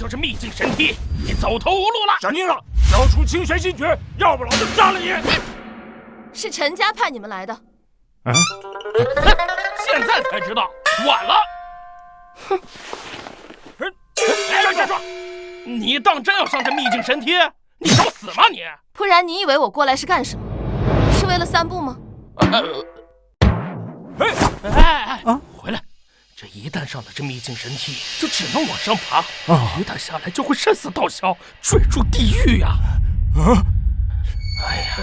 就是秘境神梯，你走投无路了！小宁啊，交出清玄心诀，要不老子杀了你！是陈家派你们来的。啊？现在才知道，晚了。哼！站！你当真要上这秘境神梯？你找死吗你？不然你以为我过来是干什么？是为了散步吗？回来！这一旦上了这秘境神梯，就只能往上爬。一旦下来，就会生死道消，坠入地狱呀！哎呀！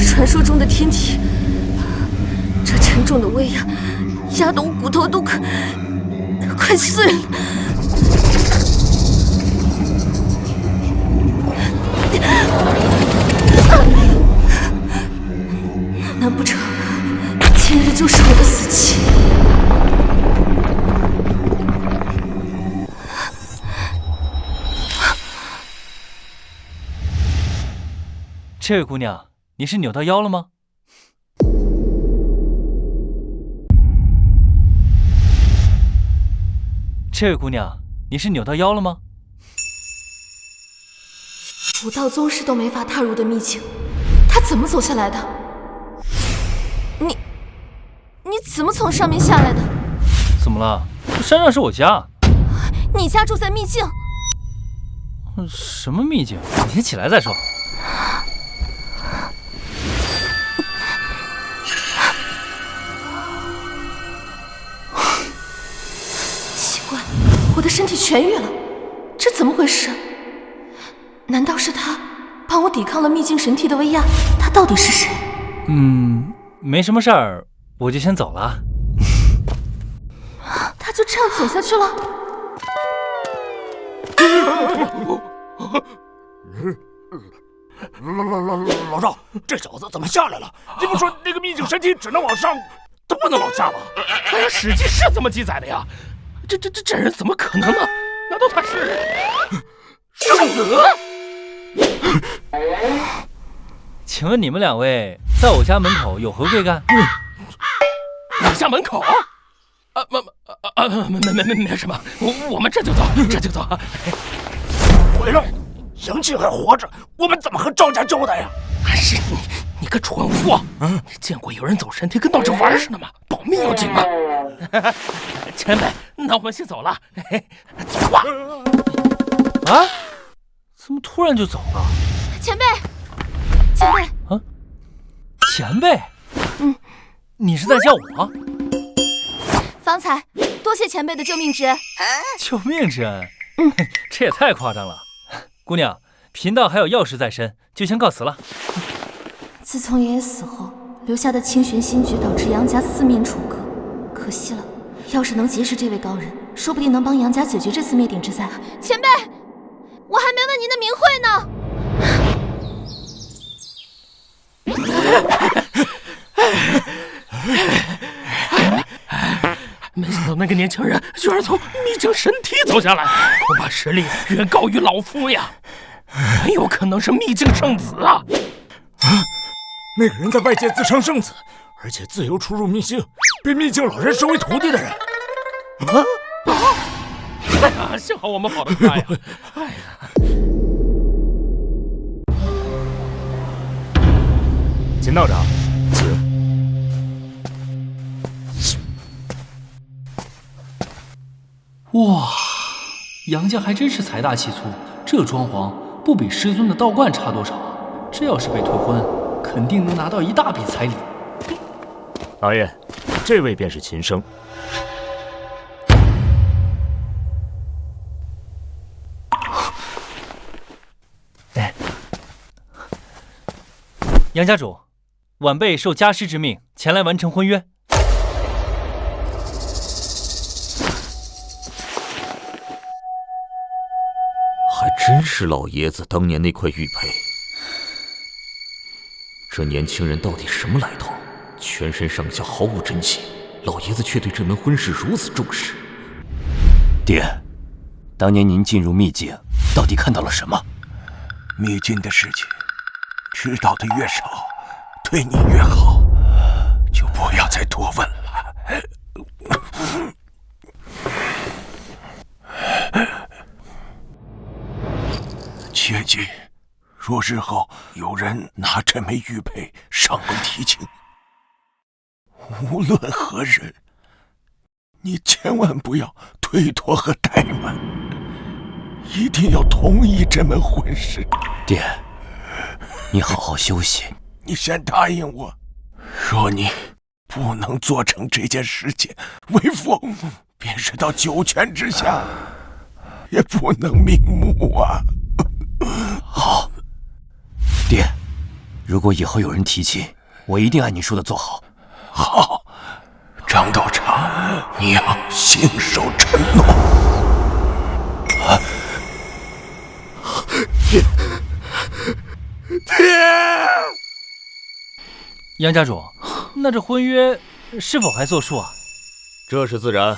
传说中的天体，这沉重的威压，压得我骨头都快碎了。难不成今日就是我的死期？这位姑娘，你是扭到腰了吗？这位姑娘，你是扭到腰了吗？武道宗师都没法踏入的秘境，他怎么走下来的？你怎么从上面下来的？怎么了？这山上是我家。你家住在秘境？什么秘境？你先起来再说。我的身体痊愈了，这怎么回事？难道是他帮我抵抗了秘境神梯的威压？他到底是谁？没什么事儿，我就先走了。他就这样走下去了？老赵，这小子怎么下来了？你不说那个秘境神梯只能往上，他不能往下吗？哎呀，史记是这么记载的呀。这人怎么可能呢？难道他是圣子？请问你们两位在我家门口有何贵干？你家门口？没什么，我们这就走。回来，杨庆还活着，我们怎么和赵家交代呀？还是你个蠢货！你见过有人走神梯跟闹着玩似的吗？保命要紧吗？前辈，那我们先走了。走吧。啊？怎么突然就走了？前辈。啊？前辈？你是在叫我？方才多谢前辈的救命之恩。救命之恩？这也太夸张了。姑娘，贫道还有要事在身，就先告辞了。自从爷爷死后，留下的清玄心诀导致杨家四面楚歌，可惜了。要是能结识这位高人，说不定能帮杨家解决这次灭顶之灾。前辈，我还没问您的名讳呢。没想到那个年轻人居然从秘境神梯走下来，恐怕实力远高于老夫呀，很有可能是秘境圣子啊！那个人在外界自称圣子，而且自由出入秘境，被秘境老人收为徒弟的人。哎呀，幸好我们跑得快呀！哎呀，秦道长，请。哇，杨家还真是财大气粗，这装潢不比师尊的道观差多少。这要是被退婚，肯定能拿到一大笔彩礼。老爷，这位便是秦生。杨家主，晚辈受家师之命前来完成婚约。还真是老爷子当年那块玉佩。这年轻人到底什么来头？全身上下毫无真气，老爷子却对这门婚事如此重视。爹，当年您进入秘境，到底看到了什么？秘境的事情，知道的越少，对你越好，就不要再多问了。切记，若日后有人拿这枚玉佩上门提亲，无论何人，你千万不要推脱和怠慢，一定要同意这门婚事。爹，你好好休息。你先答应我，若你不能做成这件事情，为父便是到九泉之下，也不能瞑目啊。好，爹，如果以后有人提亲，我一定按你说的做好。好，张道长，你要信守承诺。爹！杨家主，那这婚约是否还作数啊？这是自然。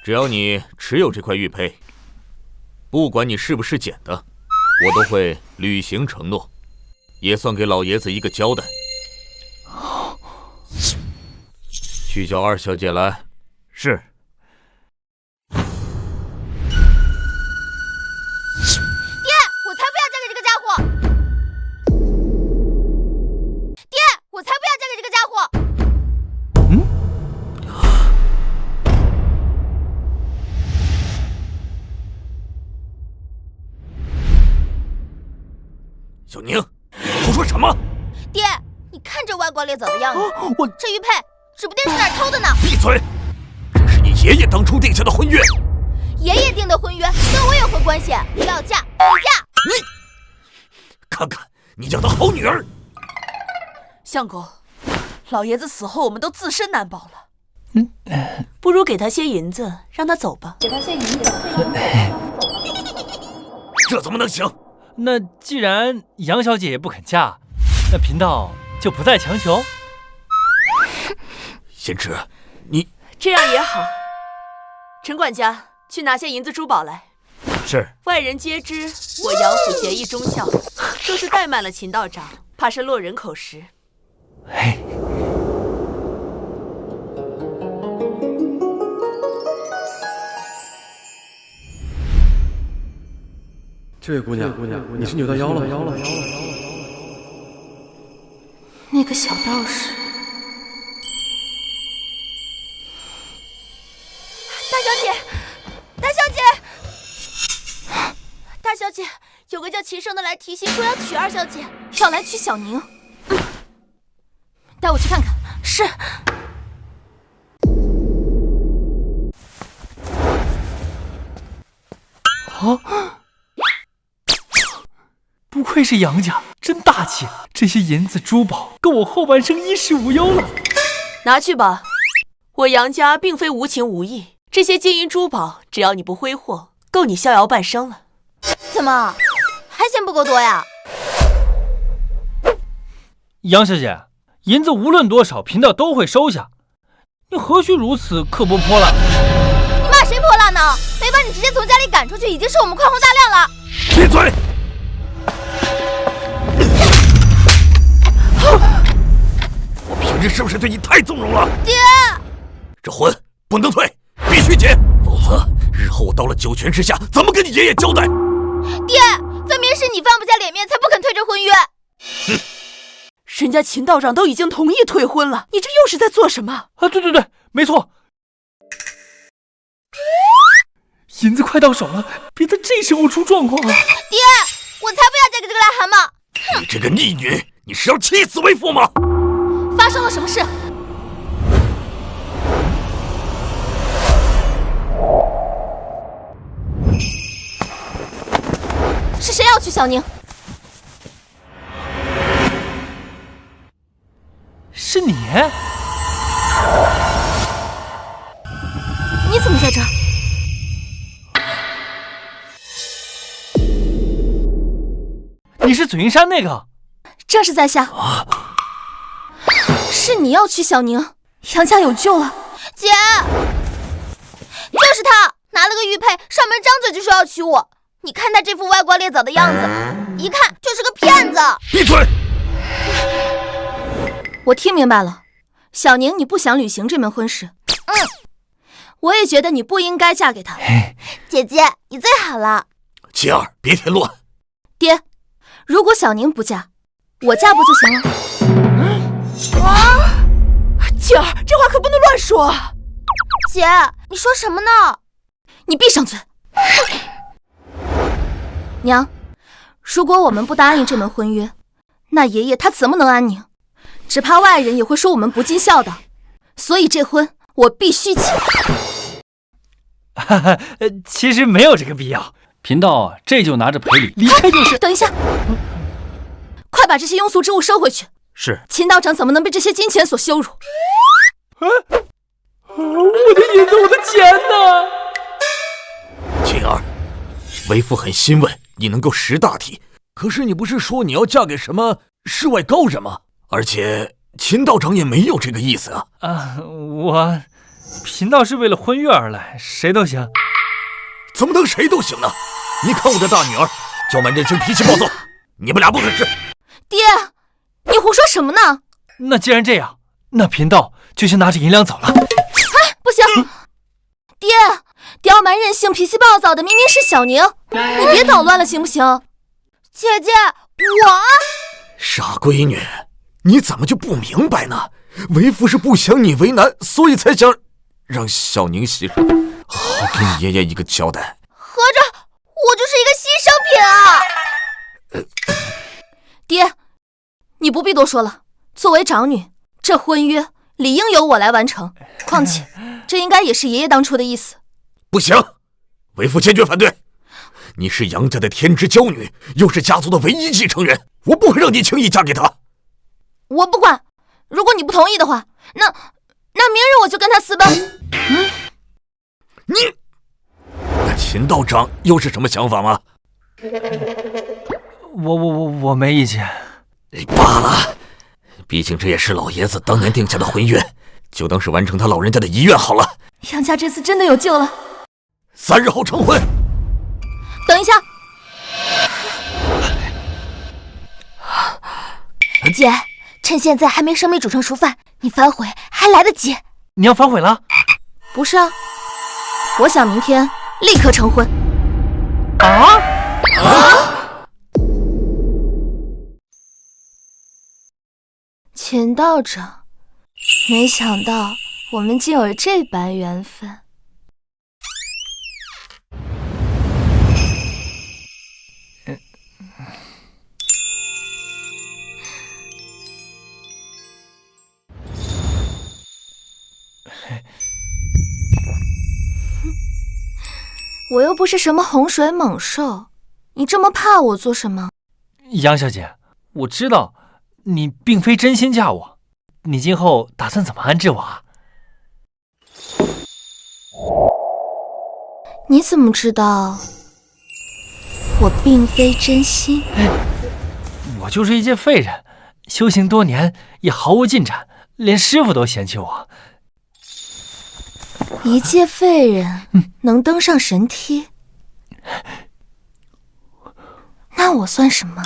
只要你持有这块玉佩，不管你是不是捡的，我都会履行承诺，也算给老爷子一个交代。去叫二小姐来。是。爹，我才不要嫁给这个家伙！爹，我才不要嫁给这个家伙！小宁，胡说什么？爹，你看这歪瓜裂枣的样子，这玉佩指不定是哪儿偷的呢。闭嘴！这是你爷爷当初定下的婚约。爷爷定的婚约跟我有何关系？要嫁你嫁！你看看你家的好女儿。相公，老爷子死后我们都自身难保了。不如给他些银子，让他走吧。给他些银子，这怎么能行？那既然杨小姐也不肯嫁，那贫道就不再强求。贤侄，你这样也好。陈管家，去拿些银子珠宝来。是。外人皆知我杨府结义忠孝，若是怠慢了秦道长，怕是落人口实。嘿。这位姑娘，你是扭到腰了。那个小道士，大小姐，大小姐，有个叫秦胜的来提亲，说要娶二小姐，要来娶小宁。带我去看看。是。啊！不愧是杨家，真大气！这些银子珠宝够我后半生衣食无忧了。拿去吧，我杨家并非无情无义，这些金银珠宝，只要你不挥霍，够你逍遥半生了。怎么，还嫌不够多呀？杨小姐，银子无论多少，贫道都会收下。你何须如此刻薄泼辣？你骂谁泼辣呢？没把你直接从家里赶出去，已经是我们宽宏大量了。闭嘴！我平日是不是对你太纵容了？爹，这婚不能退，必须结，否则日后我到了九泉之下，怎么跟你爷爷交代？爹，分明是你放不下脸面，才不肯退这婚约。哼，人家秦道长都已经同意退婚了，你这又是在做什么？啊，对，没错。银子快到手了，别在这时候出状况啊！爹，我才不要嫁给这个癞蛤蟆！你这个逆女，你是要弃子为父吗？发生了什么事？是谁要娶小宁？是你？你怎么在这儿？你是紫云山那个？正是在下。是你要娶小宁，杨家有救了。姐，就是他拿了个玉佩，上门张嘴就说要娶我。你看他这副歪瓜裂枣的样子，一看就是个骗子。闭嘴！我听明白了，小宁，你不想履行这门婚事。我也觉得你不应该嫁给他。姐姐，你最好了。琪儿，别添乱。爹，如果小宁不嫁，我嫁不就行了？姐儿，这话可不能乱说。姐，你说什么呢？你闭上嘴。娘，如果我们不答应这门婚约，那爷爷他怎么能安宁？只怕外人也会说我们不尽孝道。所以这婚我必须结。其实没有这个必要。贫道这就拿着赔礼离开就是。等一下，快把这些庸俗之物收回去。是。秦道长怎么能被这些金钱所羞辱？我的银子，我的钱呢？晴儿，为父很欣慰你能够识大体，可是你不是说你要嫁给什么世外高人吗？而且秦道长也没有这个意思啊。我贫道是为了婚约而来，谁都行。怎么能谁都行呢？你看我的大女儿，娇蛮任性，脾气暴躁，你们俩不合适。爹，你胡说什么呢？那既然这样，那贫道就先拿着银两走了。不行，爹，刁蛮任性、脾气暴躁的明明是小宁，你别捣乱了，行不行？姐姐，我……傻闺女，你怎么就不明白呢？为父是不想你为难，所以才想让小宁媳妇好给你爷爷一个交代。合着我就是一个牺牲品啊！爹，你不必多说了。作为长女，这婚约理应由我来完成。况且，这应该也是爷爷当初的意思。不行，为父坚决反对。你是杨家的天之娇女，又是家族的唯一继承人，我不会让你轻易嫁给他。我不管，如果你不同意的话，那明日我就跟他私奔。那秦道长又是什么想法吗？我没意见。罢了，毕竟这也是老爷子当年定下的婚约，就当是完成他老人家的遗愿好了。杨家这次真的有救了。3日后成婚。等一下，姐，趁现在还没生米煮成熟饭，你反悔还来得及。你要反悔了？不是啊，我想明天立刻成婚。秦道长，没想到我们竟有这般缘分。我又不是什么洪水猛兽，你这么怕我做什么？杨小姐，我知道你并非真心嫁我，你今后打算怎么安置我啊？你怎么知道我并非真心？我就是一介废人，修行多年也毫无进展，连师傅都嫌弃我。一介废人能登上神梯，那我算什么？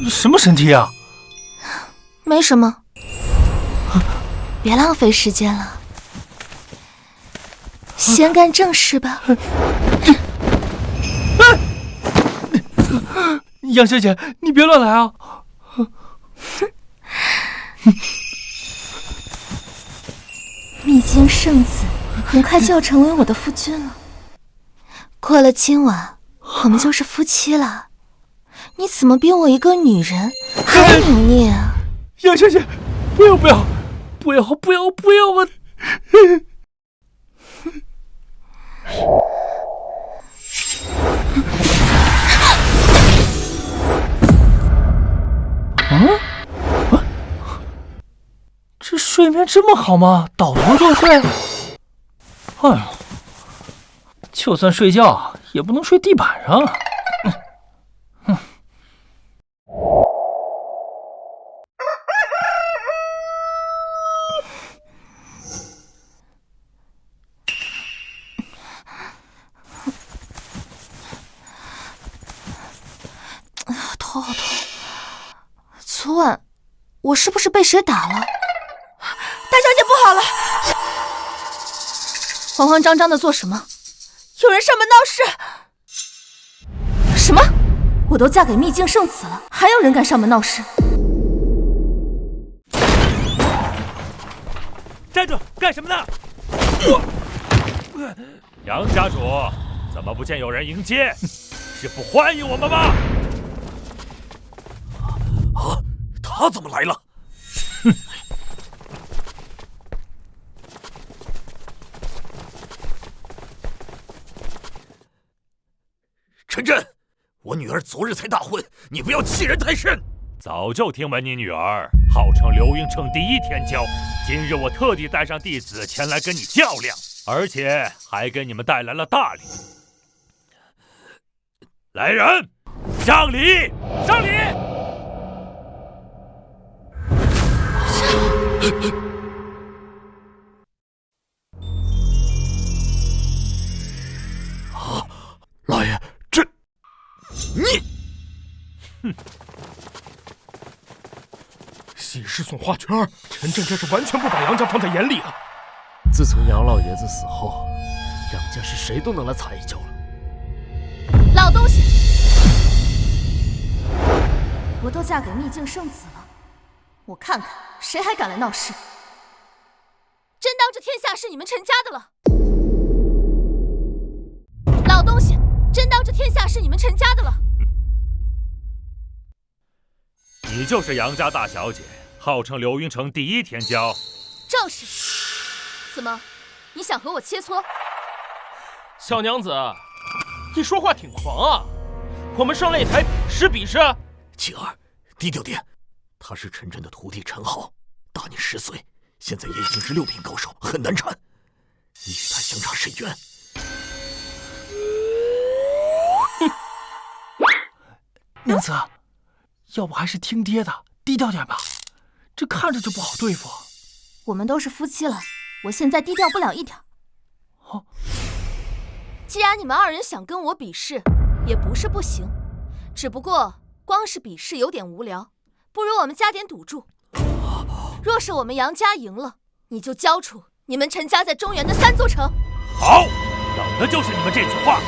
什么神梯啊？没什么，别浪费时间了，先干正事吧。杨小姐，你别乱来啊！秘境圣子很快就要成为我的夫君了，过了今晚，我们就是夫妻了。你怎么比我一个女人还扭捏啊？杨小姐，不要我！这睡眠这么好吗？倒头就睡？哎呦，就算睡觉也不能睡地板上啊！我是不是被谁打了？大小姐不好了！慌慌张张的做什么？有人上门闹事！什么？我都嫁给秘境圣子了，还有人敢上门闹事？站住！干什么呢？杨家主，怎么不见有人迎接？是不欢迎我们吗？啊，他怎么来了？哼！陈震，我女儿昨日才大婚，你不要欺人太甚。早就听闻你女儿号称流云城第一天骄，今日我特地带上弟子前来跟你较量，而且还给你们带来了大礼。来人，上礼！上礼！啊，老爷，这你，哼！喜事送花圈，陈震这是完全不把杨家放在眼里了。自从杨老爷子死后，杨家是谁都能来踩一脚了。老东西，我都嫁给秘境圣子了，我看看谁还敢来闹事。真当这天下是你们陈家的了？老东西，真当这天下是你们陈家的了？你就是杨家大小姐，号称流云城第一天骄。正是。怎么，你想和我切磋？小娘子，你说话挺狂啊！我们上擂台比试。晴儿，低调点。他是陈震的徒弟陈浩，大你10岁，现在也已经是6品高手，很难缠。你与他相差甚远。娘子，要不还是听爹的，低调点吧。这看着就不好对付。我们都是夫妻了，我现在低调不了一点。哦，既然你们2人想跟我比试，也不是不行，只不过光是比试有点无聊，不如我们加点赌注。若是我们杨家赢了，你就交出你们陈家在中原的3座城。好，等的就是你们这句话。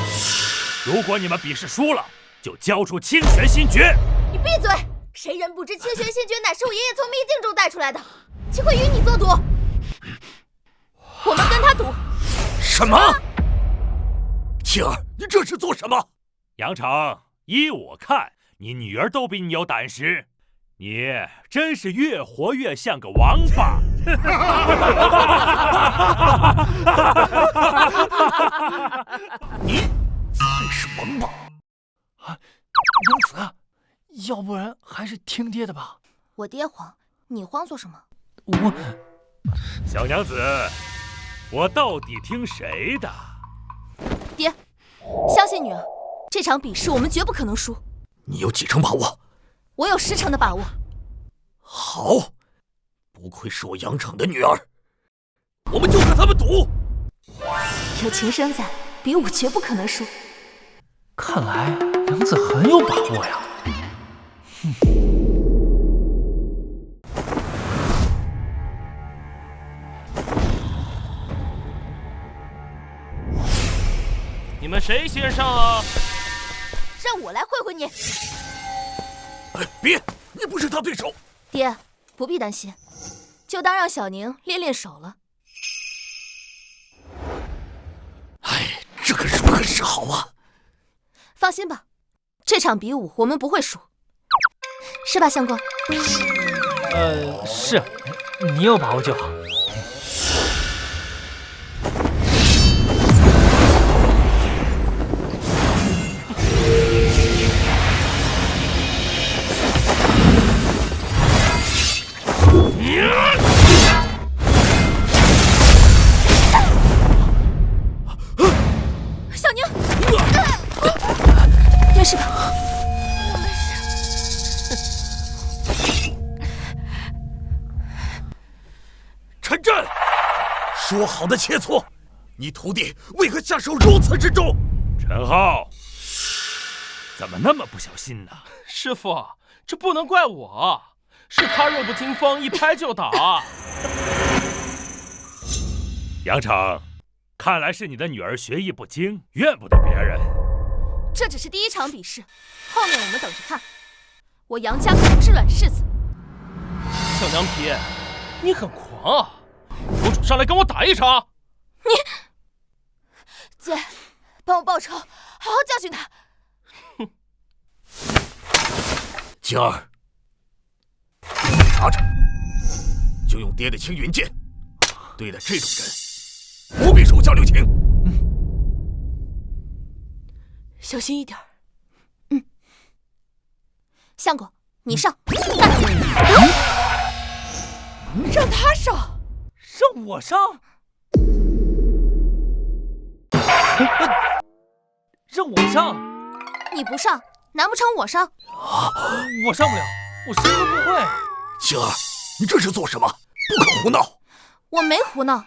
如果你们比试输了，就交出清玄新诀。你闭嘴！谁人不知清玄新诀乃是我爷爷从秘境中带出来的，岂会与你做赌？我们跟他赌。什么？晴儿，你这是做什么？杨成，依我看，你女儿都比你有胆识，你真是越活越像个王八。你才是王八！啊，娘子，要不然还是听爹的吧。我爹慌，你慌做什么？我，小娘子，我到底听谁的？爹，相信女儿，这场比试我们绝不可能输。你有几成把握？我有10成的把握。好，不愧是我杨成的女儿，我们就和他们赌。有情生在，比武绝不可能输。看来娘子很有把握呀。你们谁先上啊？让我来会会你。别，你不是他对手。爹，不必担心，就当让小宁练练手了。哎，这可是不可是好啊！放心吧，这场比武我们不会输，是吧，相公？是，你有把握就好。小宁，没事吧？我没事。陈震，说好的切磋，你徒弟为何下手如此之重？陈浩，怎么那么不小心呢？师傅，这不能怪我，是他弱不禁风，一拍就倒。杨成，看来是你的女儿学艺不精，怨不得别人。这只是第一场比试，后面我们等着看。我杨家可不是软柿子。小娘皮，你很狂啊！有种上来跟我打一场！姐，帮我报仇，好好教训他。晴儿，拿着，就用爹的青云剑，对待这种人，不必手下留情。小心一点。相公，你上，让他上，让我上，让我上，你不上，难不成我上？我上不了，我什么都不会。晴儿，你这是做什么？不可胡闹！我没胡闹。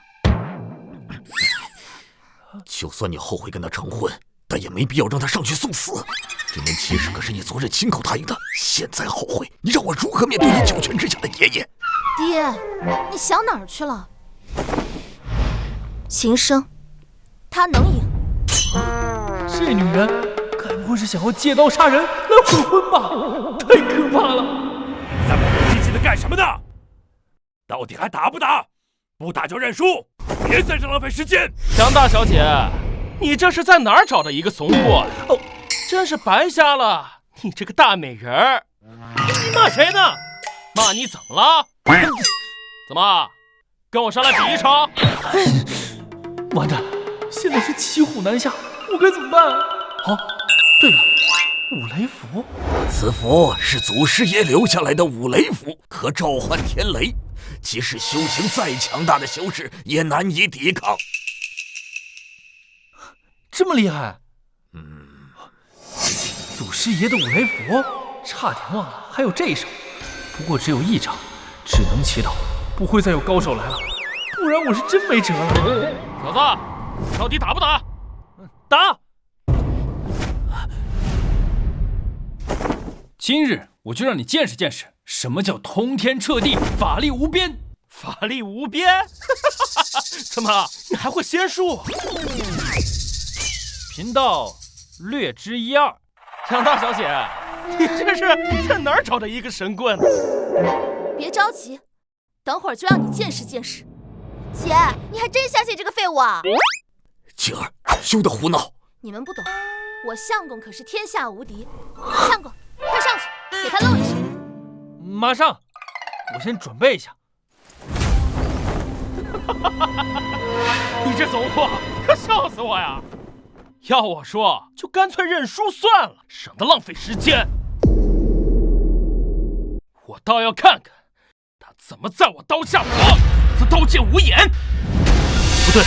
就算你后悔跟他成婚，但也没必要让他上去送死。这门亲事可是你昨日亲口答应的，现在后悔，你让我如何面对你九泉之下的爷爷？爹，你想哪儿去了？秦升，他能赢。这女人该不会是想要借刀杀人来悔婚吧？太可怕了！你在磨磨唧唧的干什么呢？到底还打不打？不打就认输，别在这浪费时间。杨大小姐，你这是在哪儿找的一个怂货？哦，真是白瞎了！你这个大美人儿，你骂谁呢？骂你怎么了？怎么，跟我上来比一场？完蛋，现在是骑虎难下，我该怎么办？啊，对了，五雷符。此符是祖师爷留下来的五雷符，可召唤天雷，即使修行再强大的修士也难以抵抗。这么厉害？祖师爷的五雷符，差点忘了还有这一手。不过只有一场，只能祈祷不会再有高手来了，不然我是真没辙了。小子，到底打不打？打！今日我就让你见识见识，什么叫通天彻地，法力无边。法力无边？怎么，你还会仙术？贫道略知一二。杨大小姐，你这是在哪儿找的一个神棍？别着急，等会儿就让你见识见识。姐，你还真相信这个废物啊？晴儿，休得胡闹！你们不懂，我相公可是天下无敌。相公，快上去，给他露一手。马上，我先准备一下。你这怂货，可笑死我呀！要我说，就干脆认输算了，省得浪费时间。我倒要看看他怎么在我刀下活，则刀剑无眼。不对，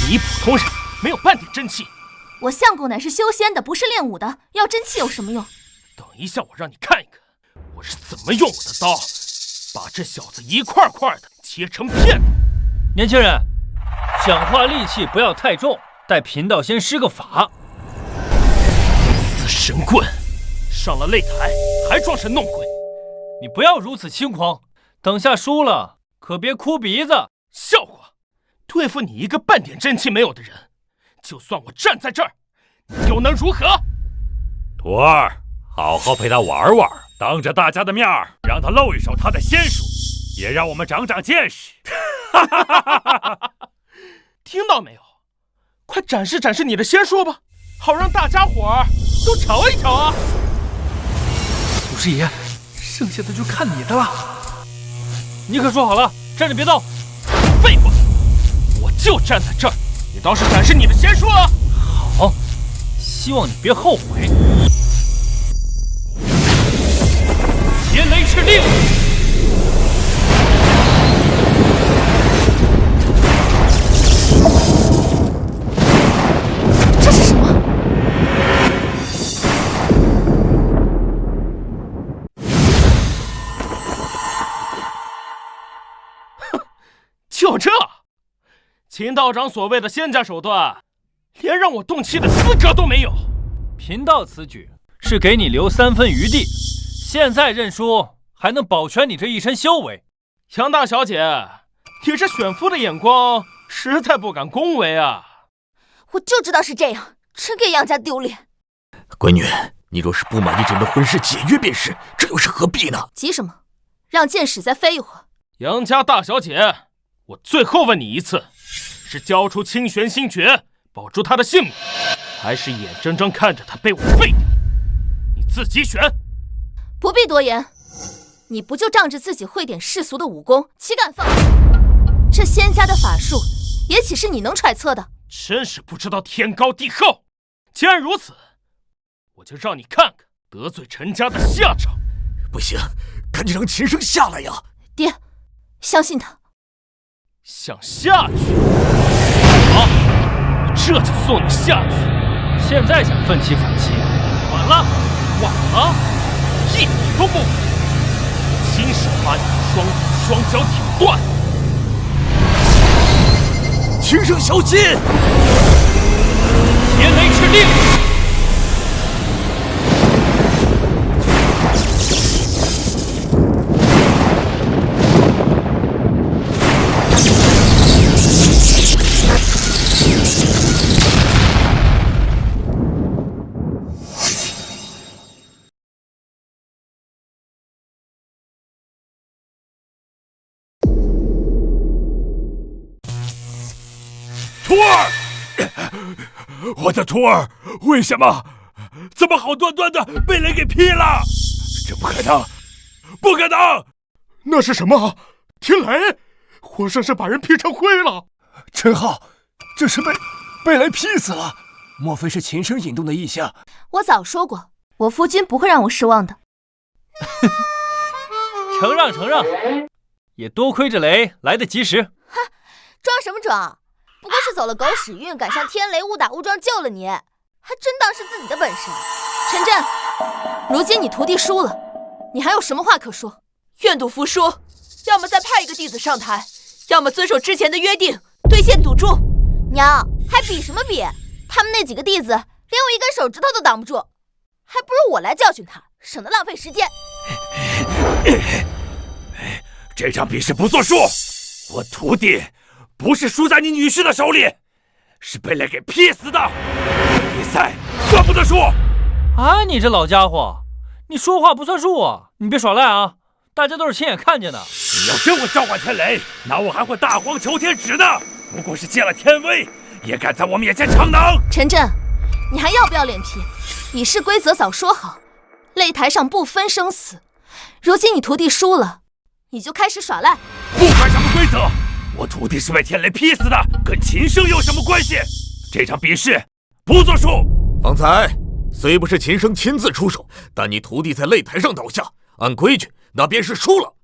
你普通人，没有半点真气。我相公乃是修仙的，不是练武的，要真气有什么用？等一下，我让你看一看，我是怎么用我的刀，把这小子一块块的切成片的。年轻人，讲话力气不要太重，待贫道先施个法。死神棍，上了擂台还装神弄鬼！你不要如此轻狂，等下输了可别哭鼻子。笑话！对付你一个半点真气没有的人，就算我站在这儿，你又能如何？徒儿，好好陪他玩玩，当着大家的面让他露一手他的仙术，也让我们长长见识。听到没有？快展示展示你的仙术吧，好让大家伙儿都瞧一瞧啊！祖师爷，剩下的就看你的了。你可说好了，站着别动。废话，我就站在这儿，你倒是展示你的仙术啊！好，希望你别后悔。天雷敕令。这是什么？就这，秦道长所谓的仙家手段，连让我动气的资格都没有。贫道此举是给你留3分余地，现在认输还能保全你这一身修为。杨大小姐，你这选夫的眼光实在不敢恭维啊！我就知道是这样，真给杨家丢脸。闺女，你若是不满意这门婚事，解约便是，这又是何必呢？急什么？让箭矢再飞一会儿。杨家大小姐，我最后问你一次，是交出清玄星诀，保住他的性命，还是眼睁睁看着他被我废掉？你自己选。不必多言，你不就仗着自己会点世俗的武功，岂敢放肆？这仙家的法术，也岂是你能揣测的？真是不知道天高地厚。既然如此，我就让你看看得罪陈家的下场。不行，赶紧让秦升下来呀！爹，相信他。想下去？好，我这就送你下去。现在想奋起反击，晚了，晚了，一点都不晚。亲手把你的双腿双脚挑断。秦升小心！天雷敕令！徒儿，我的徒儿，为什么？怎么好端端的被雷给劈了？这不可能，不可能！那是什么？天雷，活生生把人劈成灰了。陈浩，这是被雷劈死了，莫非是秦升引动的异象？我早说过，我夫君不会让我失望的。承让承让，也多亏这雷来得及时。哼，装什么装？不过是走了狗屎运，赶上天雷误打误撞救了你，还真当是自己的本事。陈震，如今你徒弟输了，你还有什么话可说？愿赌服输，要么再派一个弟子上台，要么遵守之前的约定，兑现赌注。娘，还比什么比？他们那几个弟子连我一根手指头都挡不住，还不如我来教训他，省得浪费时间。这场比试不作数，我徒弟不是输在你女婿的手里，是被雷给劈死的。比赛算不得数。啊，你这老家伙，你说话不算数啊！你别耍赖啊！大家都是亲眼看见的。你要真会召唤天雷，那我还会大荒求天指呢。不过是借了天威，也敢在我面前逞能。陈震，你还要不要脸皮？比试规则早说好，擂台上不分生死。如今你徒弟输了，你就开始耍赖。不管什么规则，我徒弟是被天雷劈死的，跟秦升有什么关系？这场比试不作数。方才虽不是秦升亲自出手，但你徒弟在擂台上倒下，按规矩那便是输了。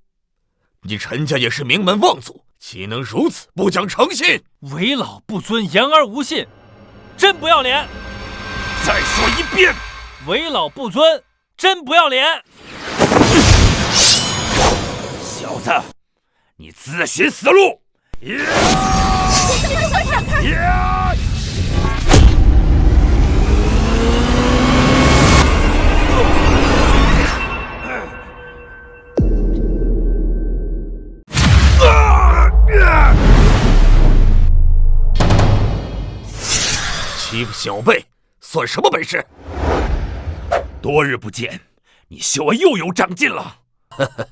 你陈家也是名门望族，岂能如此不讲诚信？为老不尊，言而无信，真不要脸！再说一遍，为老不尊，真不要脸！小子，你自寻死路！欺负小辈算什么本事？多日不见，你修为又有长进了。呵呵，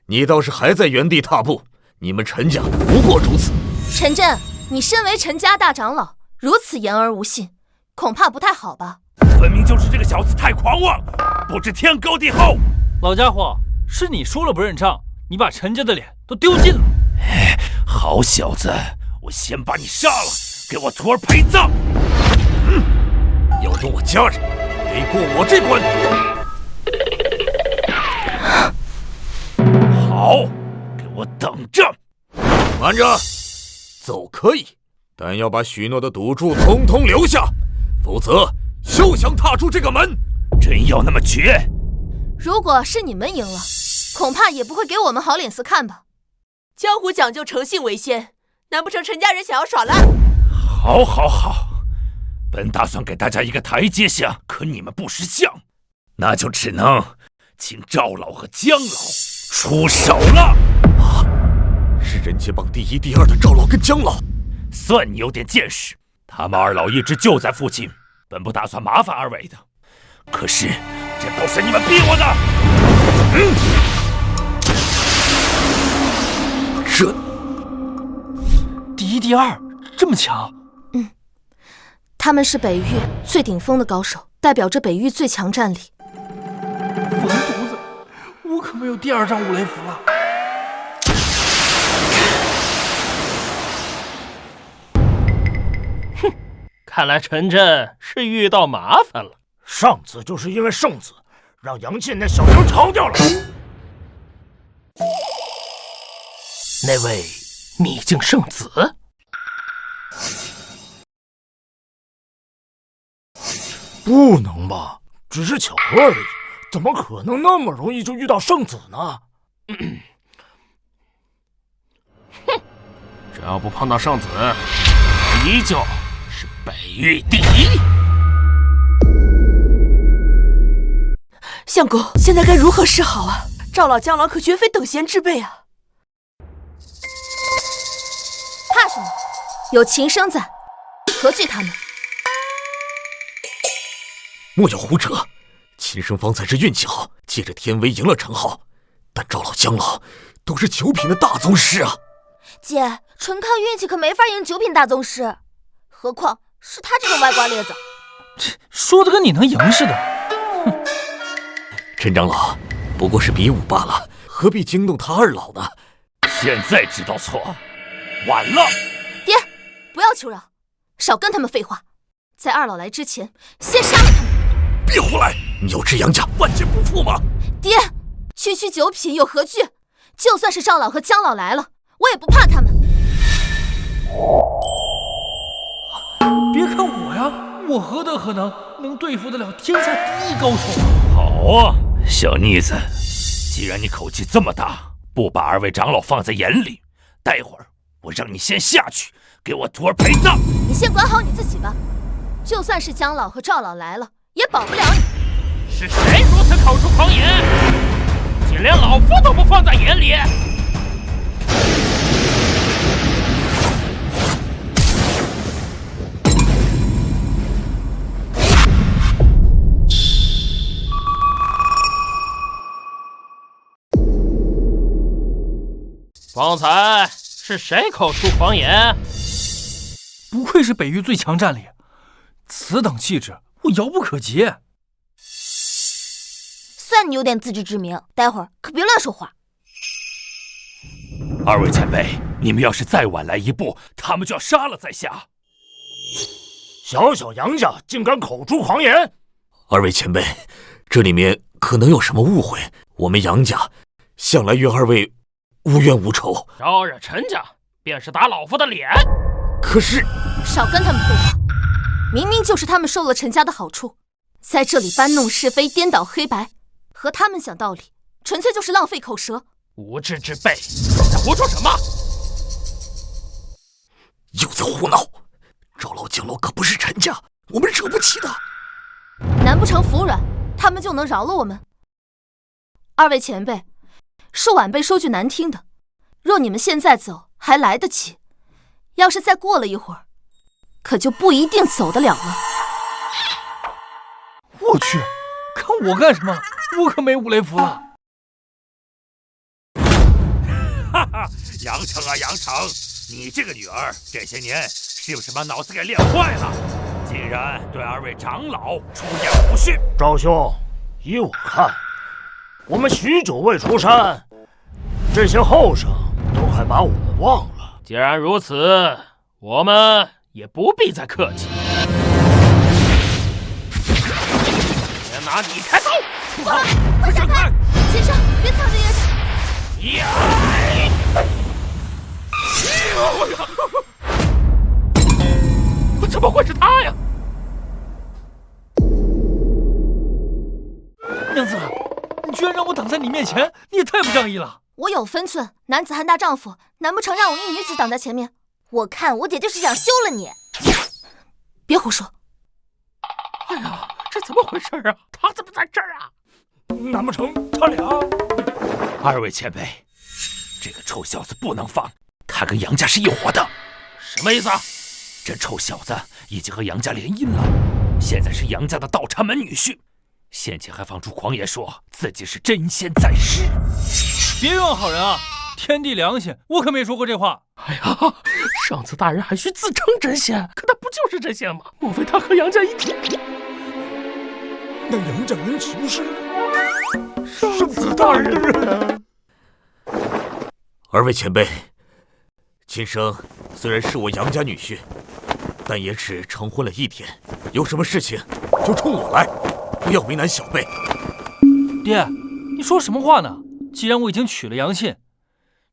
你倒是还在原地踏步。你们陈家不过如此。陈震，你身为陈家大长老，如此言而无信，恐怕不太好吧？分明就是这个小子太狂妄，不知天高地厚。老家伙，是你输了不认账，你把陈家的脸都丢尽了。好小子，我先把你杀了，给我徒儿陪葬。要动我家人，得过我这关。好，给我等着！慢着，走可以，但要把许诺的赌注统统留下，否则休想踏出这个门。真要那么绝？如果是你们赢了，恐怕也不会给我们好脸色看吧？江湖讲究诚信为先，难不成陈家人想要耍赖？好，好，好，本打算给大家一个台阶下，可你们不识相，那就只能请赵老和江老出手了！是人杰榜第1、第2的赵老跟姜老，算你有点见识。他们二老一直就在附近，本不打算麻烦二位的，可是这都是你们逼我的。这第1、第2这么强？他们是北域最顶峰的高手，代表着北域最强战力。完犊子，我可没有第2张五雷符了。看来陈震是遇到麻烦了。上次就是因为圣子，让杨沁那小妞逃掉了。那位秘境圣子？不能吧？只是巧合而已，怎么可能那么容易就遇到圣子呢？哼，只要不碰到圣子，我依旧是北域第1。相公，现在该如何是好啊？赵老、姜老可绝非等闲之辈啊！怕什么？有秦升在，何惧他们？莫要胡扯！秦升方才是运气好，借着天威赢了陈浩，但赵老、姜老都是9品的大宗师啊！姐，纯靠运气可没法赢9品大宗师，何况是他这种歪瓜裂枣。说的跟你能赢似的。哼！陈长老不过是比武罢了，何必惊动他二老呢？现在知道错，晚了。爹，不要求饶，少跟他们废话，在二老来之前，先杀了他们。别胡来！你要置杨家万劫不复吗？爹，区区9品有何惧？就算是赵老和姜老来了，我也不怕他们。别看我呀，我何德何能对付得了天下第1高手？好啊，小妮子，既然你口气这么大，不把2位长老放在眼里，待会儿我让你先下去，给我徒儿陪葬。你先管好你自己吧，就算是姜老和赵老来了，也保不了你。是谁如此口出狂言，竟连老夫都不放在眼里？方才是谁口出狂言？不愧是北域最强战力，此等气质我遥不可及。算你有点自知之明，待会儿可别乱说话。2位前辈，你们要是再晚来一步，他们就要杀了在下。小小杨家竟敢口出狂言！2位前辈，这里面可能有什么误会。我们杨家向来与2位无冤无仇，招惹陈家便是打老夫的脸。可是，少跟他们废话，明明就是他们受了陈家的好处，在这里搬弄是非、颠倒黑白，和他们讲道理，纯粹就是浪费口舌。无知之辈，在胡说什么？又在胡闹！赵老、姜老可不是陈家，我们惹不起的。难不成服软，他们就能饶了我们？2位前辈，恕晚辈说句难听的，若你们现在走还来得及，要是再过了一会儿，可就不一定走得了了。我去，看我干什么？我可没五雷符了。哈哈，杨成啊杨成，你这个女儿这些年是不是把脑子给练坏了？竟然对2位长老出言不逊。赵兄，依我看，我们许久未出山，这些后生都快把我们忘了。既然如此，我们也不必再客气。先拿你开刀！快闪开！秦升，别藏着掖着！怎么会是他呀？娘子，你居然让我挡在你面前，你也太不仗义了！我有分寸，男子汉大丈夫，难不成让我一女子挡在前面？我看我姐就是想休了你。别胡说！哎呀，这怎么回事啊？他怎么在这儿啊？难不成他俩？二位前辈，这个臭小子不能放，他跟杨家是一伙的。什么意思啊？这臭小子已经和杨家联姻了，现在是杨家的倒插门女婿，先前还放出狂言说自己是真仙在世。别冤枉好人啊！天地良心，我可没说过这话。哎呀，上次大人还需自称真仙，可他不就是真仙吗？莫非他和杨家一体？那杨家人岂不是圣子大人？二位前辈，今生虽然是我杨家女婿，但也只成婚了1天，有什么事情就冲我来，不要为难小辈。爹，你说什么话呢？既然我已经娶了杨沁，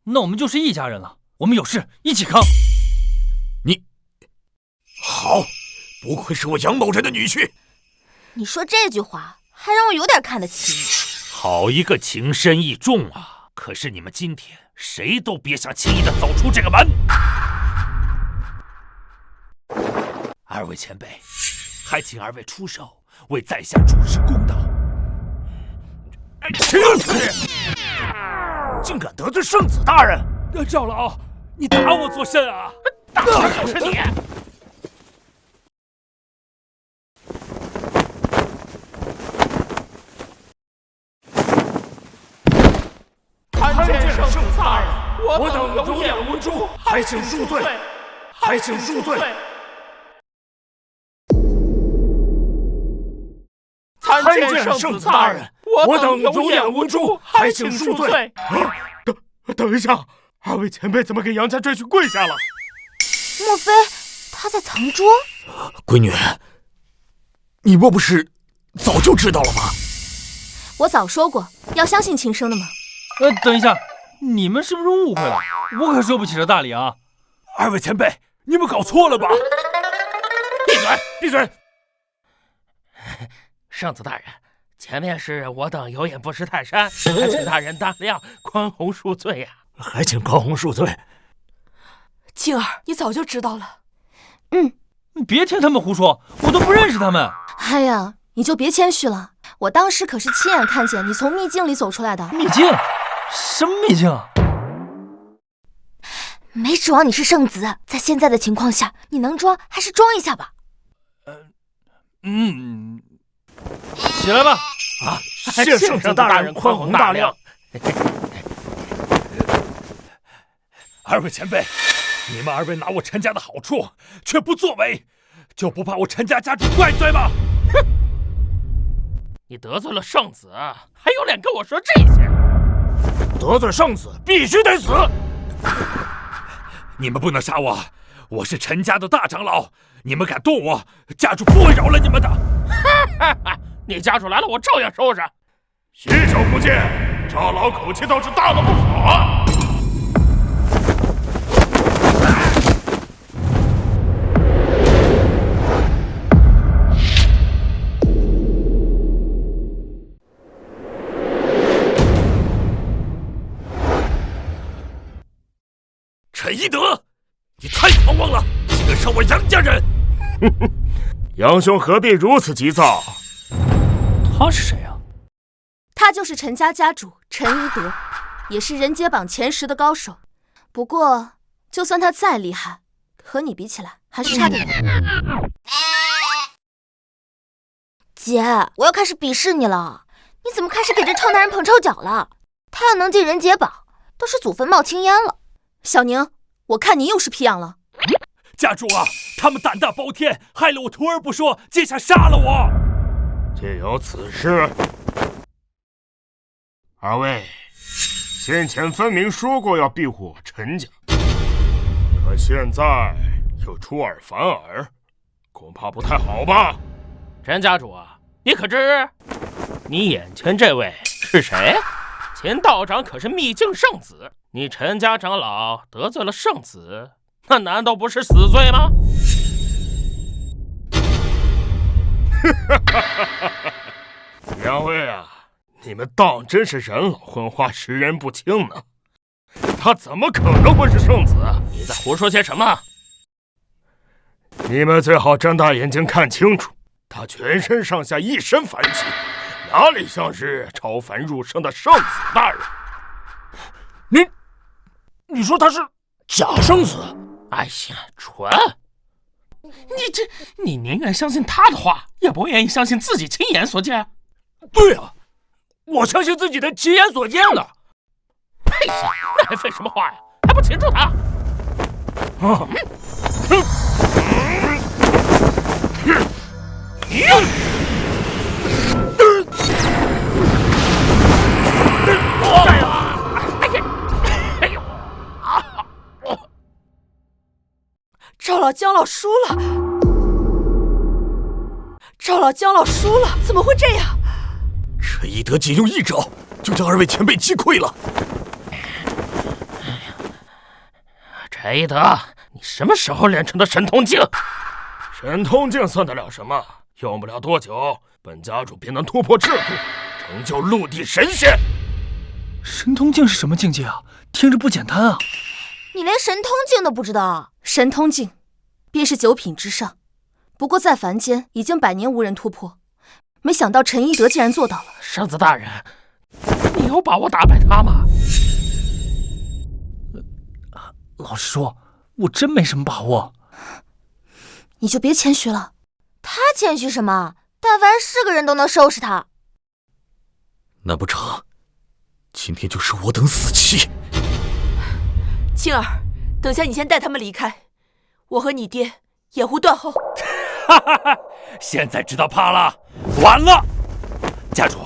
那我们就是一家人了，我们有事一起扛。你好，不愧是我杨某人的女婿。你说这句话，还让我有点看得起你。好一个情深意重啊！可是你们今天谁都别想轻易的走出这个门。二位前辈，还请二位出手为在下主持公道。竟敢得罪圣子大人！赵老，你打我作甚啊？打的就是你！参见圣子大人，我等有眼无珠，还请恕罪，还请恕罪。参见圣子大人，我等有眼无珠，还请恕罪。等一下，二位前辈怎么给杨家赘婿跪下了？莫非他在藏拙？闺女，你莫不是早就知道了吗？我早说过要相信亲生的嘛。等一下，你们是不是误会了？我可收不起这大礼啊！二位前辈，你们搞错了吧？闭嘴！闭嘴！圣子大人，前面是我等有眼不识泰山，还请大人大量宽宏恕罪呀！还请宽宏恕罪。静儿，你早就知道了。你别听他们胡说，我都不认识他们。哎呀，你就别谦虚了，我当时可是亲眼看见你从秘境里走出来的。秘境？什么秘境？没指望你是圣子，在现在的情况下，你能装还是装一下吧。起来吧！啊，谢圣子大人宽宏大量。二位前辈，你们二位拿我陈家的好处却不作为，就不怕我陈家家主怪罪吗？哼！你得罪了圣子，还有脸跟我说这些？得罪圣子必须得死！你们不能杀我，我是陈家的大长老，你们敢动我，家主不会饶了你们的。你家主来了，我照样收拾。许久不见，赵老口气倒是大了不少啊！陈一德，你太狂妄了，竟敢伤我杨家人！杨兄何必如此急躁？他是谁啊？他就是陈家家主陈一德，也是人杰榜前10的高手。不过，就算他再厉害，和你比起来还是差点。姐，我要开始鄙视你了。你怎么开始给这臭男人捧臭脚了？他要能进人杰榜，都是祖坟冒青烟了。小宁，我看你又是皮痒了。家主啊，他们胆大包天，害了我徒儿不说，竟想杀了我。既有此事，二位先前分明说过要庇护我陈家，可现在又出尔反尔，恐怕不太好吧？陈家主啊，你可知你眼前这位是谁？秦道长可是秘境圣子，你陈家长老得罪了圣子，那难道不是死罪吗？两位啊，你们当真是人老昏花，识人不清呢。他怎么可能会是圣子？你在胡说些什么？你们最好睁大眼睛看清楚，他全身上下一身凡气，哪里像是超凡入圣的圣子大人？你说他是假生子？哎呀，蠢！你宁愿相信他的话，也不愿意相信自己亲眼所见。对啊，我相信自己的亲眼所见的。哎呀，那还废什么话呀？还不擒住他！赵老姜老输了，赵老姜老输了，怎么会这样？陈一德仅用一招就将2位前辈击溃了。陈一德，你什么时候练成的神通镜？神通镜算得了什么？用不了多久，本家主便能突破桎梏，成就陆地神仙。神通镜是什么境界啊？听着不简单啊！你连神通镜都不知道？神通镜便是9品之上，不过在凡间已经100年无人突破，没想到陈一德竟然做到了。圣子大人，你有把握打败他吗？老实说，我真没什么把握。你就别谦虚了。他谦虚什么？但凡是个人都能收拾他。难不成今天就是我等死期？青儿，等下你先带他们离开，我和你爹掩护断后。哈哈哈！现在知道怕了，完了！家主，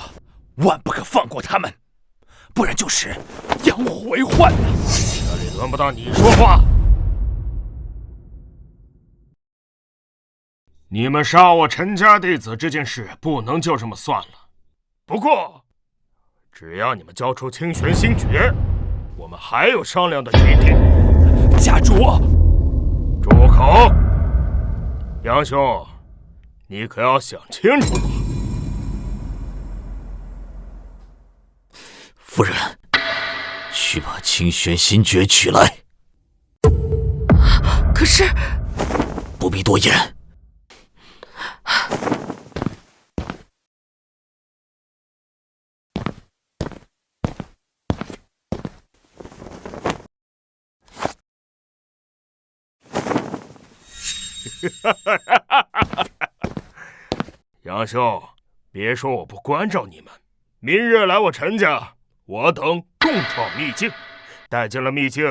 万不可放过他们，不然就是养虎为患呐。这里轮不到你说话。你们杀我陈家弟子这件事不能就这么算了。不过，只要你们交出清玄星诀，我们还有商量的余地。家主，住口！杨兄，你可要想清楚。夫人，去把清玄心诀取来。可是，不必多言。杨兄，别说我不关照你们，明日来我陈家，我等共创秘境。带进了秘境，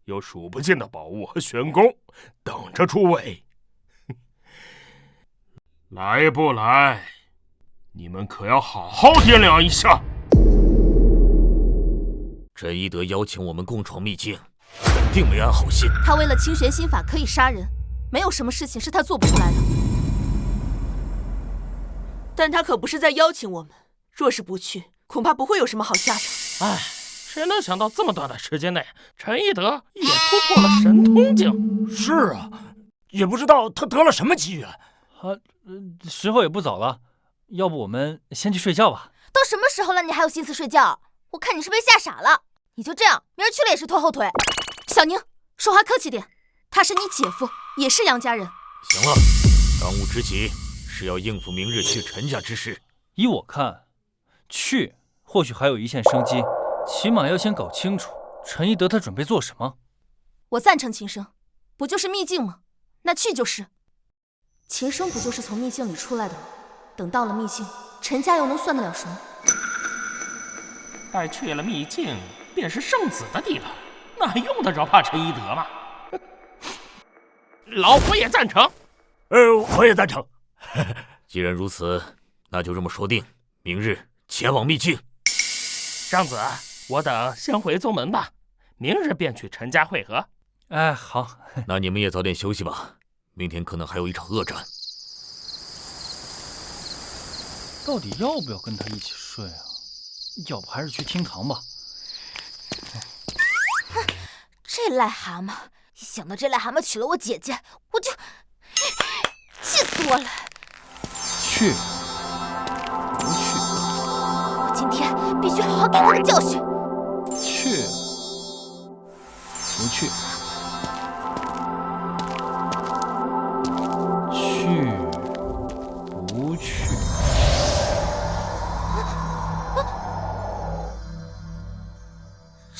有数不尽的宝物和玄功，等着诸位。来不来？你们可要好好掂量一下。陈一德邀请我们共闯秘境，肯定没安好心。他为了清玄心法可以杀人，没有什么事情是他做不出来的。但他可不是在邀请我们，若是不去，恐怕不会有什么好下场。唉，谁能想到这么短的时间内，陈一德也突破了神通境？是啊，也不知道他得了什么机缘。时候也不早了，要不我们先去睡觉吧？都什么时候了，你还有心思睡觉？我看你是被吓傻了。你就这样，明儿去了也是拖后腿。小宁，说话客气点，他是你姐夫，也是杨家人。行了，当务之急是要应付明日去陈家之事。依我看，去或许还有一线生机，起码要先搞清楚陈一德他准备做什么。我赞成秦升，不就是秘境吗？那去就是。秦升不就是从秘境里出来的吗？等到了秘境，陈家又能算得了什么？待去了秘境，便是圣子的地盘，哪用得着怕陈一德嘛？老夫也赞成。我也赞成。既然如此，那就这么说定，明日前往秘境。张子，我等先回宗门吧，明日便去陈家会合。哎，好。那你们也早点休息吧，明天可能还有一场恶战。到底要不要跟他一起睡啊？要不还是去厅堂吧。这癞蛤蟆，一想到这癞蛤蟆娶了我姐姐，我就气死我了。去，不去？我今天必须好好给他个教训。去，不去？去，不去？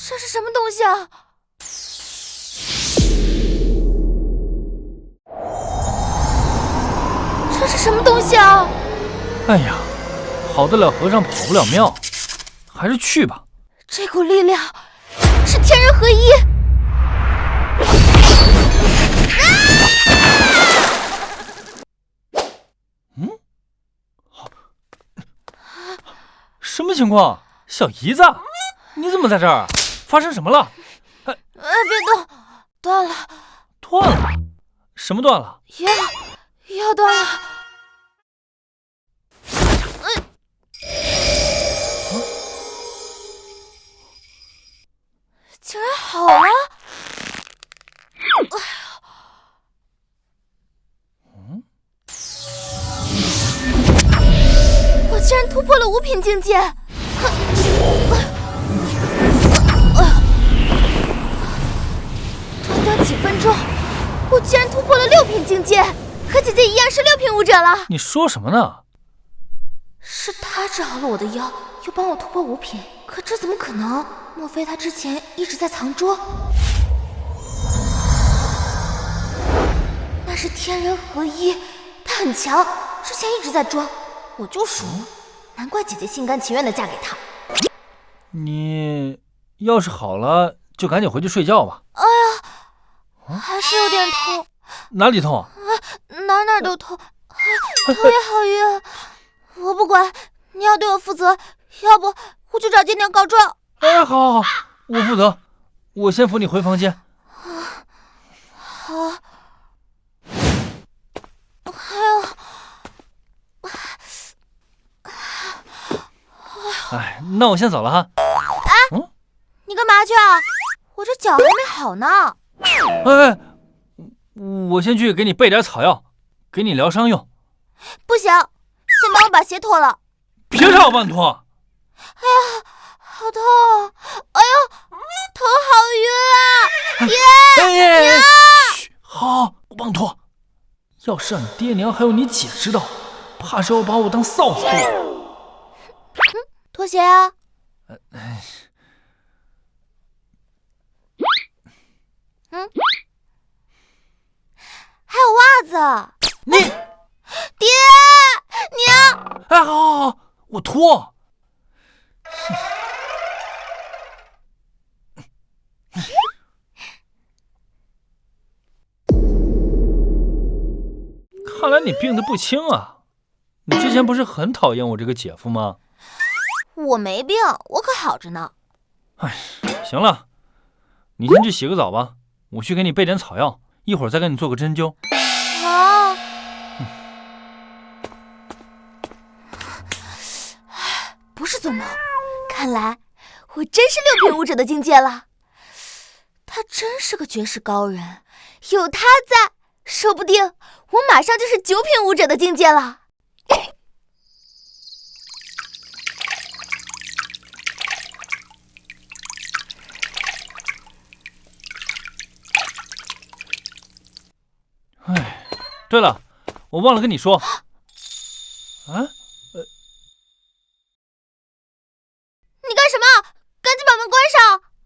这是什么东西啊？这是什么东西啊？哎呀，跑得了和尚跑不了庙，还是去吧。这股力量是天人合一。什么情况？小姨子，你怎么在这儿？发生什么了？别动，断了。断了？什么断了？药断了。竟然好了！我竟然突破了5品境界！短短几分钟，我竟然突破了6品境界，和姐姐一样是6品武者了。你说什么呢？是他治好了我的腰，又帮我突破5品，可这怎么可能？莫非他之前一直在藏拙？那是天人合一，他很强，之前一直在装，我就说，难怪姐姐心甘情愿的嫁给他。你要是好了，就赶紧回去睡觉吧。哎呀，还是有点痛。哪里痛？哪都痛，头也好晕。我不管，你要对我负责，要不我就找爹娘告状。哎，好，我负责，我先扶你回房间。好。还有，哎，那我先走了哈。你干嘛去啊？我这脚还没好呢。哎，我先去给你备点草药，给你疗伤用。不行，先帮我把鞋脱了。别让我帮你脱。哎呀，好痛！哎呦，头好晕啊！爹，娘！嘘，好，我帮你脱。要是让你爹娘还有你姐知道，怕是要把我当臊子剁。脱鞋啊！还有袜子。你，爹娘！哎，好，我脱。看来你病得不轻啊！你之前不是很讨厌我这个姐夫吗？我没病，我可好着呢。哎，行了，你先去洗个澡吧，我去给你备点草药，一会儿再给你做个针灸。好。不是做梦，看来我真是6品武者的境界了。他真是个绝世高人，有他在，说不定我马上就是9品武者的境界了。哎，对了，我忘了跟你说。你干什么？赶紧把门关上！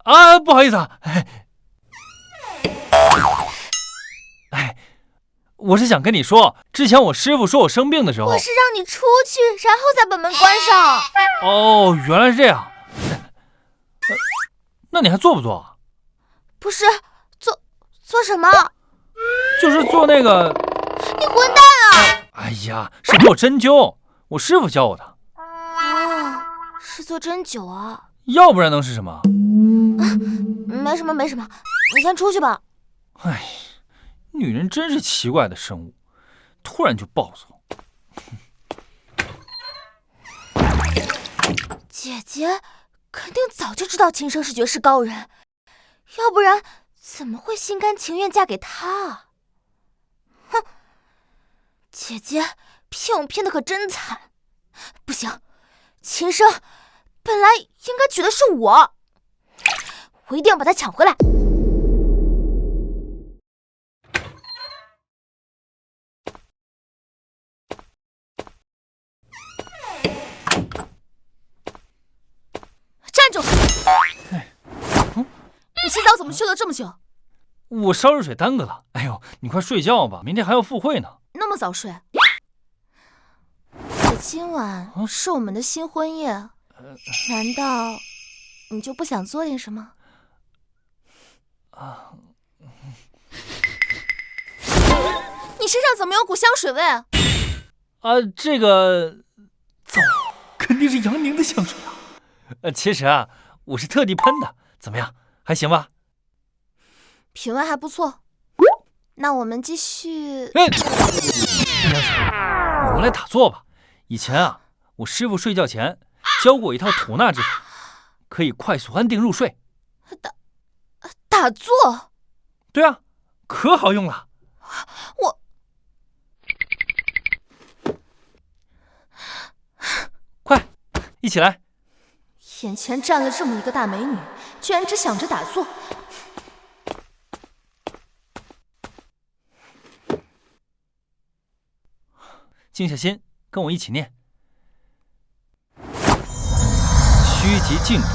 啊，不好意思啊。哎，我是想跟你说，之前我师傅说我生病的时候，我是让你出去，然后再把门关上。哦，原来是这样。那你还做不做？不是，做什么？就是做那个。你混蛋啊！哎呀，是做针灸，我师傅教我的。哦，是做针灸啊。要不然能是什么？没什么，没什么，你先出去吧。哎，女人真是奇怪的生物，突然就暴走。姐姐肯定早就知道秦升是绝世高人，要不然怎么会心甘情愿嫁给他啊？哼，姐姐骗我骗得可真惨。不行，秦升本来应该娶的是我一定要把他抢回来。站住！你洗澡怎么去了这么久？我烧热水耽搁了。哎呦，你快睡觉吧，明天还要赴会呢。那么早睡？今晚是我们的新婚夜，难道你就不想做点什么？你身上怎么有股香水味啊？这个，糟，肯定是杨宁的香水啊。其实啊，我是特地喷的，怎么样，还行吧？品味还不错。那我们继续。娘子，我们来打坐吧。以前啊，我师傅睡觉前教过我一套吐纳之法，可以快速安定入睡。打坐？对啊，可好用了。快，一起来！眼前站了这么一个大美女，居然只想着打坐。静下心，跟我一起念：虚极静笃，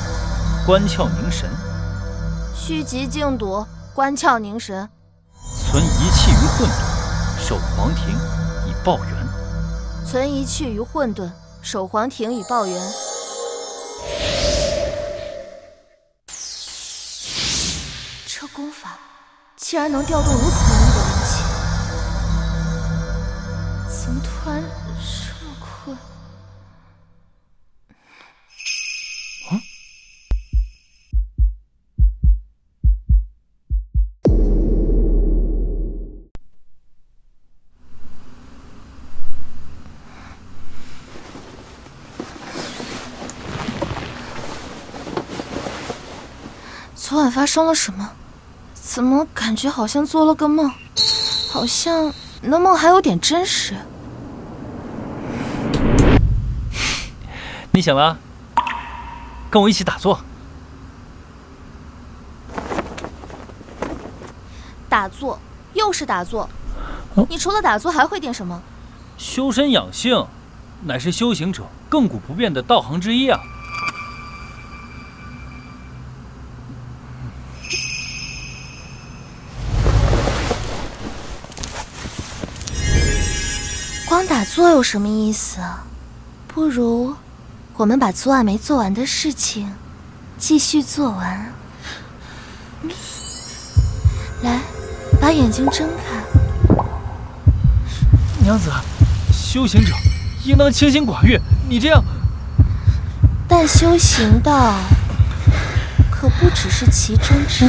观窍凝神。虚极静笃，观窍凝神。存一气于混沌，守黄庭以报元。存一气于混沌，守黄庭以报元。这功法竟然能调动如此浓郁的灵气，怎么突然这么困？昨晚发生了什么？怎么感觉好像做了个梦？好像那梦还有点真实。你醒了，跟我一起打坐。打坐，又是打坐。你除了打坐还会点什么？修身养性，乃是修行者亘古不变的道行之一啊。光打坐有什么意思啊？不如我们把昨晚没做完的事情继续做完。来，把眼睛睁开。娘子，修行者应当清心寡欲，你这样……但修行道可不只是其中之一。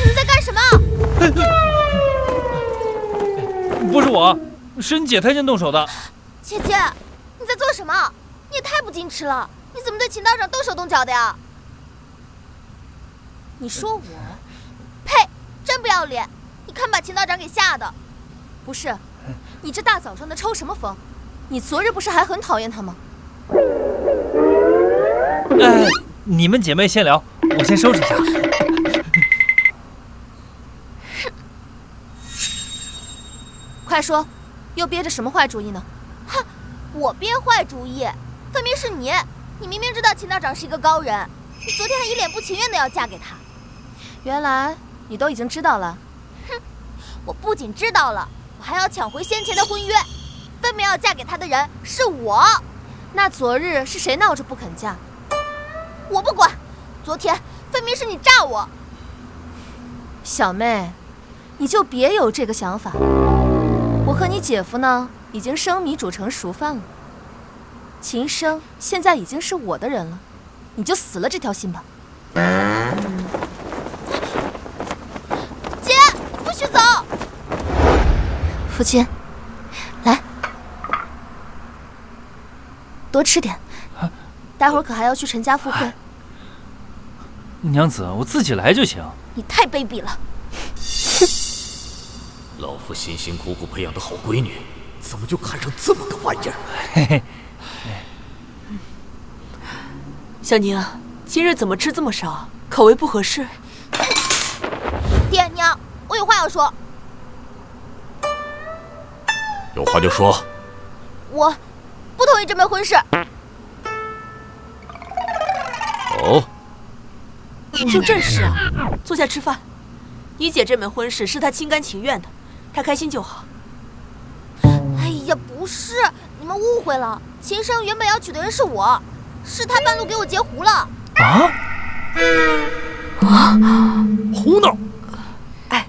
你在干什么？不是我，是你姐太监动手的。姐姐，你在做什么？你也太不矜持了！你怎么对秦道长动手动脚的呀？你说我？呸！真不要脸！你看把秦道长给吓的。不是，你这大早上的抽什么风？你昨日不是还很讨厌他吗？你们姐妹先聊，我先收拾一下。快说，又憋着什么坏主意呢？哼，我憋坏主意，分明是你！你明明知道秦道长是一个高人，你昨天还一脸不情愿的要嫁给他。原来你都已经知道了。哼，我不仅知道了，我还要抢回先前的婚约。分明要嫁给他的人是我。那昨日是谁闹着不肯嫁？我不管，昨天分明是你诈我。小妹，你就别有这个想法。我和你姐夫呢，已经生米煮成熟饭了。秦升现在已经是我的人了，你就死了这条心吧。姐，不许走！父亲，来，多吃点，待会儿可还要去陈家赴会。娘子，我自己来就行。你太卑鄙了！老夫辛辛苦苦培养的好闺女，怎么就看上这么个玩意儿？嘿嘿。小宁，今日怎么吃这么少？口味不合适。爹娘，我有话要说。有话就说。我不同意这门婚事。哦，就这事啊！坐下吃饭。你姐这门婚事是她心甘情愿的，他开心就好。哎呀，不是，你们误会了。秦生原本要娶的人是我，是他半路给我截胡了。胡闹！哎，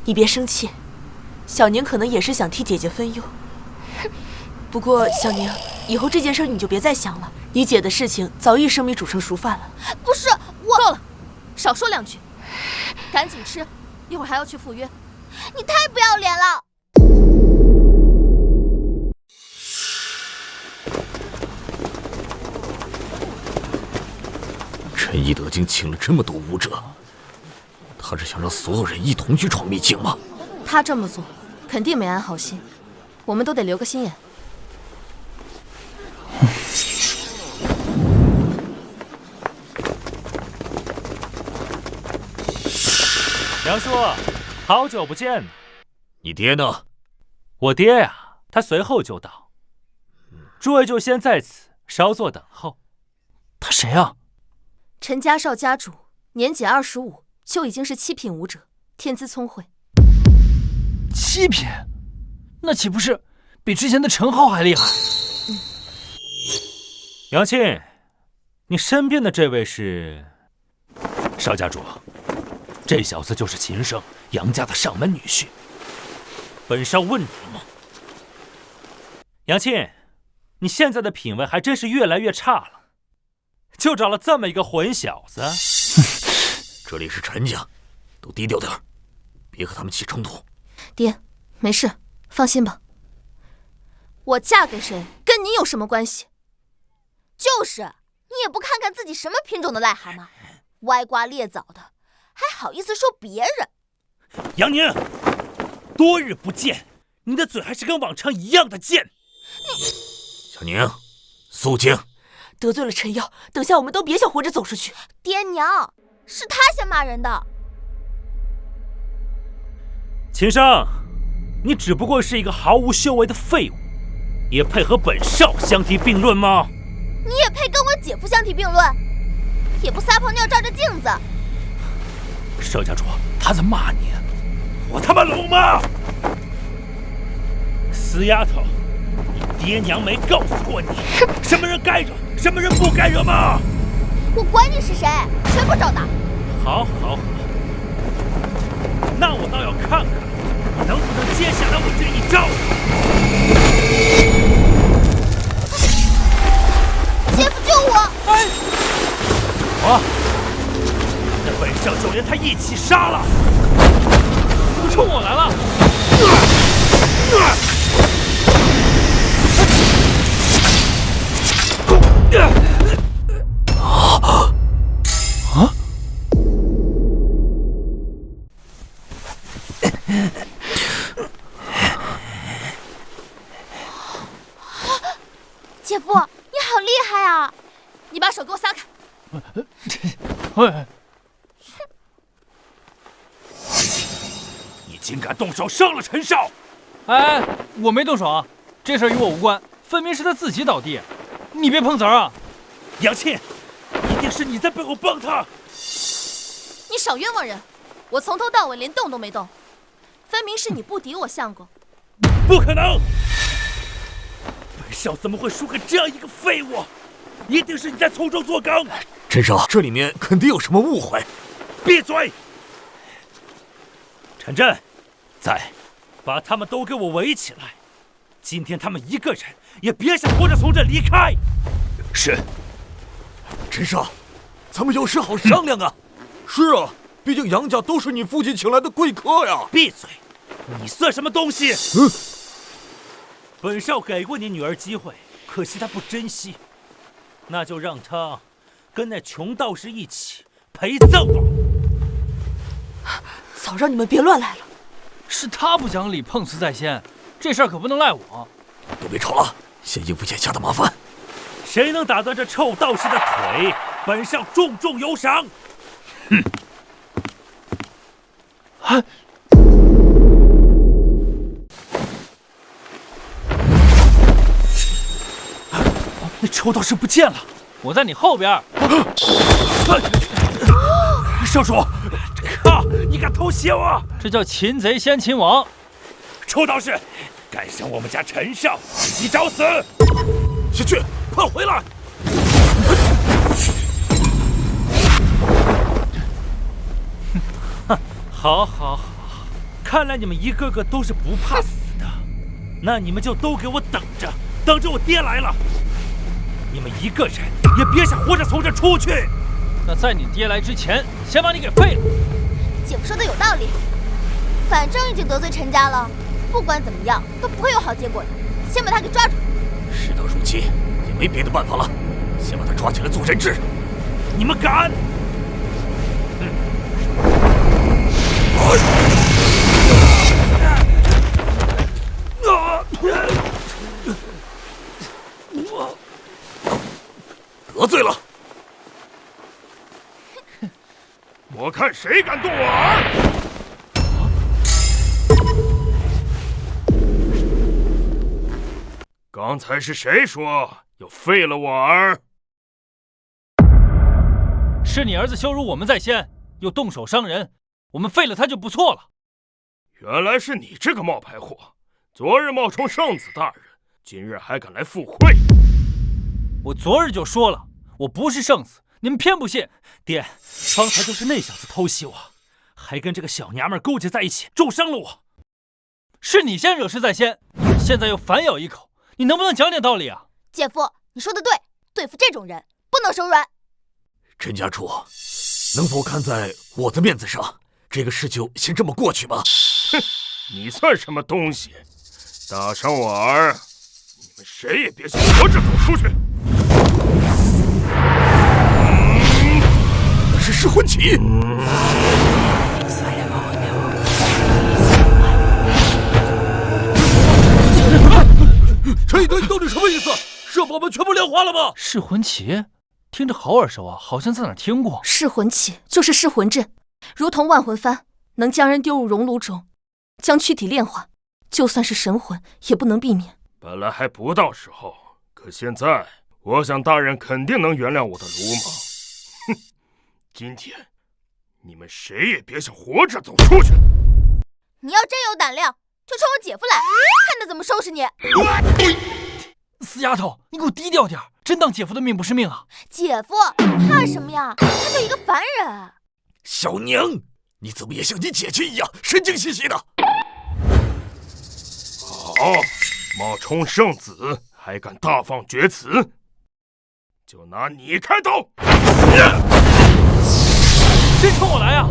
你别生气，小宁可能也是想替姐姐分忧。不过小宁，以后这件事你就别再想了，你姐的事情早已生米煮成熟饭了。不是我，够了，少说两句，赶紧吃，一会儿还要去赴约。你太不要脸了！陈义德竟请了这么多武者，他是想让所有人一同去闯秘境吗？他这么做肯定没安好心，我们都得留个心眼。梁叔，好久不见。你爹呢？我爹呀，他随后就到。诸位就先在此稍作等候。他谁啊？陈家少家主，年仅25，就已经是7品武者，天资聪慧。7品，那岂不是比之前的陈浩还厉害？杨沁，你身边的这位是少家主，这小子就是秦胜，杨家的上门女婿。本少问你吗？杨沁，你现在的品味还真是越来越差了，就找了这么一个混小子。这里是陈家，都低调点，别和他们起冲突。爹，没事，放心吧。我嫁给谁跟你有什么关系？就是，你也不看看自己什么品种的癞蛤蟆，歪瓜裂枣的，还好意思说别人。杨宁，多日不见，你的嘴还是跟往常一样的贱。小宁，肃静。得罪了陈耀，等下我们都别想活着走出去。爹娘，是他先骂人的。秦胜，你只不过是一个毫无修为的废物，也配和本少相提并论吗？你也配跟我姐夫相提并论？也不撒泡尿照着镜子。少家主，他在骂你，我他妈聋吗？死丫头，你爹娘没告诉过你，什么人该惹，什么人不该惹吗？我管你是谁，全部照打。好，好，好，那我倒要看看你能不能接下来我这一招。姐夫救我！哎，我，那本少就连他一起杀了。怎么冲我来了？姐夫，你好厉害啊！你把手给我撒开！你竟敢动手伤了陈少！哎，我没动手啊，这事儿与我无关，分明是他自己倒地，你别碰瓷儿啊！杨沁，一定是你在背后帮他！你少冤枉人！我从头到尾连动都没动，分明是你不敌我相公。不可能！本少怎么会输给这样一个废物？一定是你在从中作梗！陈少，这里面肯定有什么误会。闭嘴！陈震，在，把他们都给我围起来！今天他们一个人也别想活着从这离开！是。陈少，咱们有事好商量啊！是啊，毕竟杨家都是你父亲请来的贵客呀！闭嘴！你算什么东西？本少给过你女儿机会，可惜她不珍惜，那就让她跟那穷道士一起陪葬吧。早让你们别乱来了。是他不讲理，碰瓷在先，这事儿可不能赖我。都别吵了，先应付眼下的麻烦。谁能打断这臭道士的腿，本少重重有赏。哼！啊！那臭道士不见了，我在你后边。少主，靠！你敢偷袭我？这叫擒贼先擒王，臭道士，敢伤我们家陈少，你找死！小雀，快回来！好，好，好，看来你们一个个都是不怕死的，那你们就都给我等着，等着我爹来了。你们一个人也别想活着从这出去。那在你爹来之前，先把你给废了。姐夫说的有道理，反正已经得罪陈家了，不管怎么样都不会有好结果的。先把他给抓住。事到如今，也没别的办法了，先把他抓起来做人质。你们敢？得罪了！我看谁敢动我儿！刚才是谁说要废了我儿？是你儿子羞辱我们在先，又动手伤人，我们废了他就不错了。原来是你这个冒牌货！昨日冒充圣子大人，今日还敢来附会！我昨日就说了，我不是圣子，你们偏不信。爹，方才就是那小子偷袭我，还跟这个小娘们勾结在一起，重伤了我。是你先惹事在先，现在又反咬一口，你能不能讲点道理啊？姐夫，你说的对，对付这种人不能手软。陈家主，能否看在我的面子上，这个事就先这么过去吧？哼，你算什么东西？打伤我儿，你们谁也别想活着走出去！那是噬魂旗！这一段到底什么意思？是要把我们全部炼化了吗？噬魂旗，听着好耳熟啊，好像在哪儿听过。噬魂旗就是噬魂阵，如同万魂幡，能将人丢入熔炉中，将躯体炼化，就算是神魂也不能避免。本来还不到时候，可现在我想大人肯定能原谅我的鲁莽。哼，今天你们谁也别想活着走出去！你要真有胆量，就冲我姐夫来，看他怎么收拾你！死丫头，你给我低调点，真当姐夫的命不是命啊！姐夫怕什么呀？他就一个凡人。小娘，你怎么也像你姐姐一样神经兮兮的？好，冒充圣子还敢大放厥词，就拿你开刀！真冲我来啊！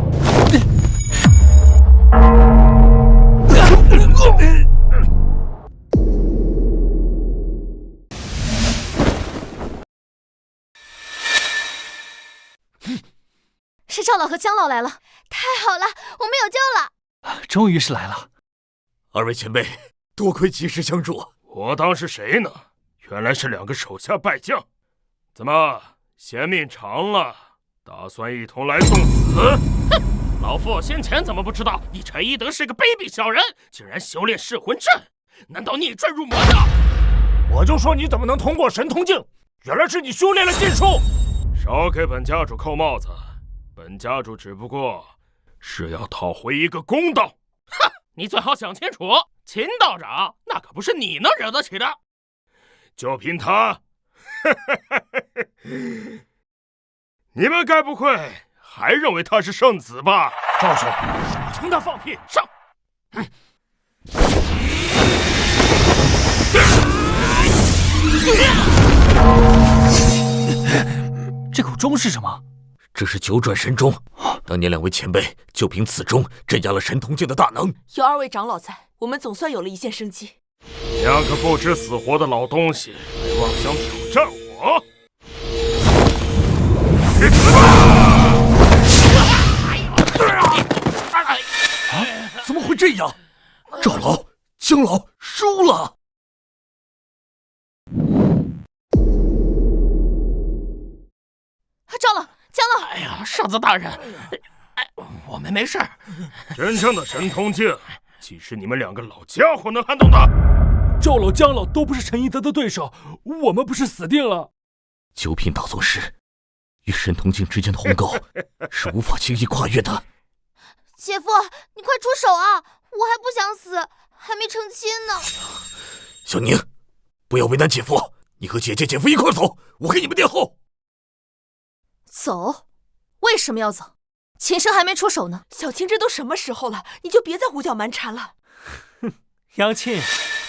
是赵老和姜老来了，太好了，我们有救了！终于是来了。二位前辈，多亏及时相助。我当是谁呢？原来是两个手下败将。怎么嫌命长了，打算一同来送死？哼！老夫先前怎么不知道你陈一德是个卑鄙小人，竟然修炼噬魂阵？难道逆转入魔的？我就说你怎么能通过神通镜？原来是你修炼了禁术！少给本家主扣帽子，本家主只不过是要讨回一个公道。哼！你最好想清楚，秦道长那可不是你能惹得起的。就凭他，你们该不会还认为他是圣子吧？赵兄，听他放屁！上！这口钟是什么？这是九转神钟。当年两位前辈就凭此钟镇压了神通镜的大能。有二位长老在，我们总算有了一线生机。两个不知死活的老东西，还妄想挑战我！去死吧！怎么会这样？赵老、姜老输了！赵老、姜老，哎呀，圣子大人，我们没事。真正的神通镜，岂是你们两个老家伙能撼动的？赵老、姜老都不是陈一德的对手，我们不是死定了？九品道宗师与神通镜之间的鸿沟是无法轻易跨越的。姐夫，你快出手啊！我还不想死，还没成亲呢。小宁，不要为难姐夫，你和姐姐、姐夫一块走，我给你们垫后。走？为什么要走？秦生还没出手呢。小青，这都什么时候了，你就别再胡搅蛮缠了。哼，杨庆，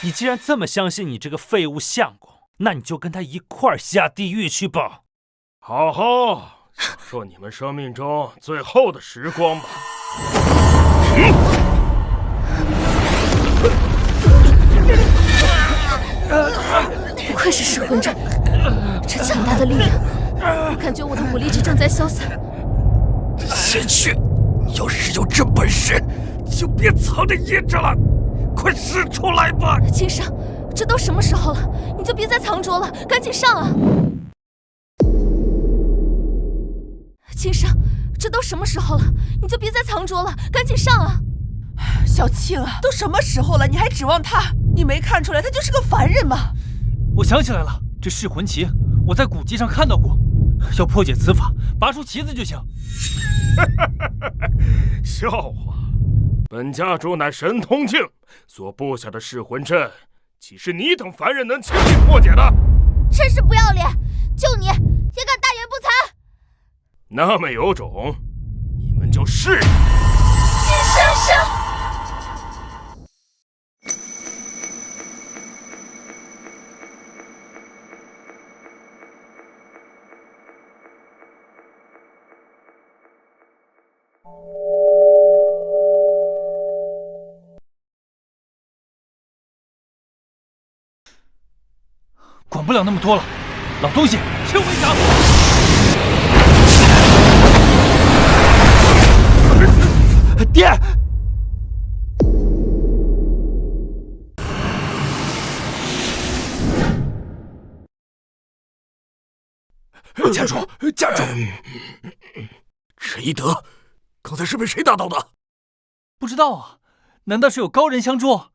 你既然这么相信你这个废物相公，那你就跟他一块儿下地狱去吧。好好享受你们生命中最后的时光吧。不愧是噬魂阵，这强大的力量，感觉我的武力值正在消散。先去，你要是有这本事，就别藏着掖着了，快使出来吧！秦生，这都什么时候了，你就别再藏拙了，赶紧上啊！秦生，这都什么时候了，你就别再藏拙了，赶紧上啊！小庆啊，都什么时候了，你还指望他？你没看出来他就是个凡人吗？我想起来了，这噬魂旗我在古籍上看到过，要破解此法，拔出旗子就行。笑话！本家主乃神通境，所布下的噬魂阵，岂是你等凡人能轻易破解的？真是不要脸！就你也敢大言不惭！那么有种，你们就试！金生生。管不了那么多了，老东西，清围墙！爹！家主，家主，陈一德，刚才是被谁打倒的？不知道啊，难道是有高人相助？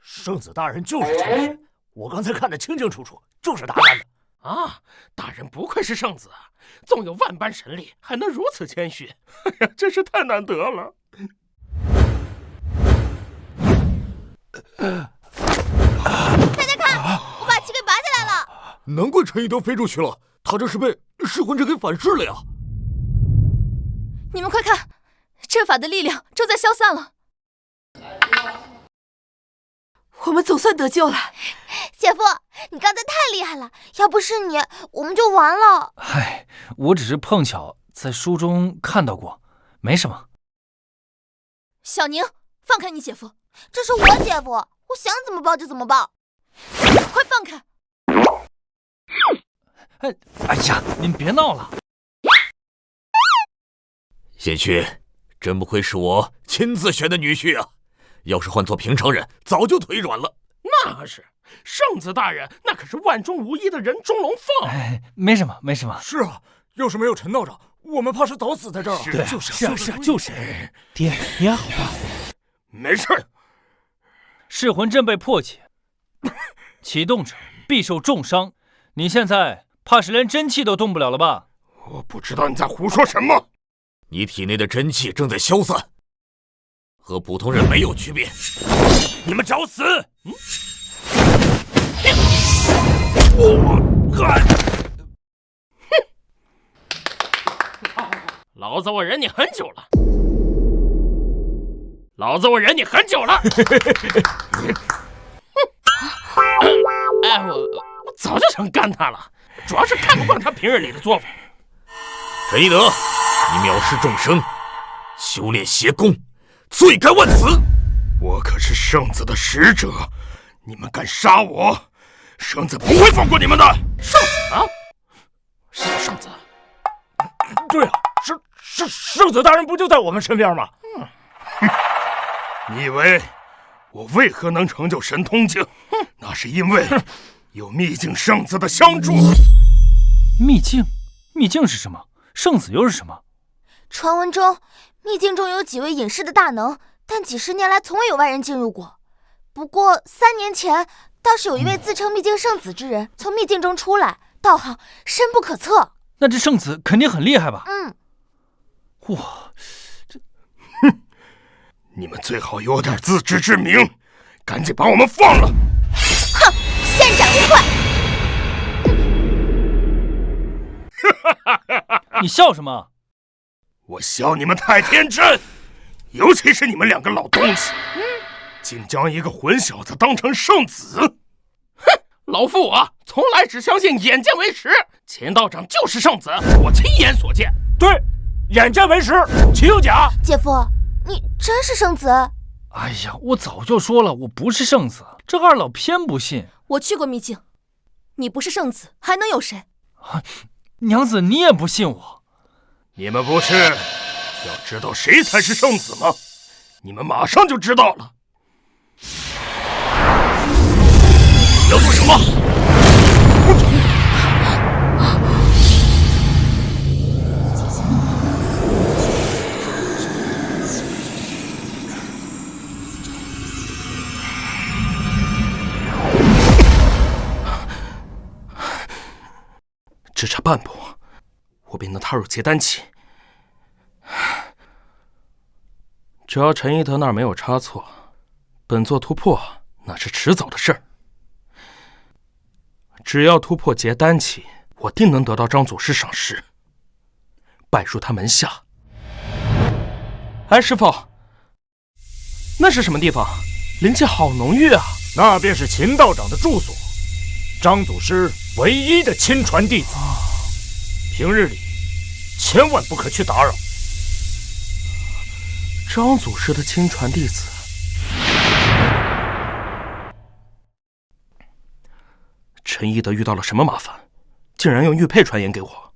圣子大人就是陈玄，我刚才看得清清楚楚，就是他干的。啊，大人不愧是圣子，纵有万般神力，还能如此谦虚，哎呀，真是太难得了。大家看，我把旗给拔下来了。难怪陈一德飞出去了，他这是被噬魂阵给反噬了呀！你们快看，阵法的力量正在消散了。我们总算得救了。姐夫，你刚才太厉害了，要不是你，我们就完了。嗨，我只是碰巧在书中看到过，没什么。小宁，放开你姐夫！这是我姐夫，我想怎么抱就怎么抱。快放开！哎呀，您别闹了。贤婿，真不愧是我亲自选的女婿啊！要是换做平常人，早就腿软了。那是，圣子大人那可是万中无一的人中龙凤。哎，没什么，没什么。是啊，要是没有陈道长，我们怕是早死在这儿了。对，就是。爹，你还好吧？没事。噬魂阵被破解，启动者必受重伤。你现在怕是连真气都动不了了吧？我不知道你在胡说什么。你体内的真气正在消散，和普通人没有区别。你们找死！老子我忍你很久了。老子我忍你很久了。哎，我早就想干他了，主要是看不惯他平日里的作风。陈一德，你藐视众生，修炼邪功，罪该万死。我可是圣子的使者，你们敢杀我，圣子不会放过你们的。圣子啊？什么圣子？对啊，圣子大人不就在我们身边吗？你以为我为何能成就神通境？那是因为有秘境圣子的相助。秘境？秘境是什么？圣子又是什么？传闻中，秘境中有几位隐世的大能，但几十年来从未有外人进入过。不过3年前，倒是有一位自称秘境圣子之人从秘境中出来，道行深不可测。那这圣子肯定很厉害吧？哇，这，你们最好有点自知之明，赶紧把我们放了！哼，先斩为快！你笑什么？我笑你们太天真，尤其是你们两个老东西，竟将一个混小子当成圣子。哼，老夫我从来只相信眼见为实，秦道长就是圣子，我亲眼所见。对，眼见为实，请假。姐夫，你真是圣子？哎呀，我早就说了，我不是圣子，这二老偏不信。我去过秘境，你不是圣子，还能有谁？娘子，你也不信我？你们不是要知道谁才是圣子吗？你们马上就知道了。要做什么？只差半步，我便能踏入结丹期。只要陈一德那儿没有差错，本座突破那是迟早的事儿。只要突破结丹期，我定能得到张祖师赏识，拜入他门下。哎，师傅，那是什么地方？灵气好浓郁啊！那便是秦道长的住所，张祖师唯一的亲传弟子。平日里千万不可去打扰。张祖师的亲传弟子，陈一德遇到了什么麻烦，竟然用玉佩传言给我？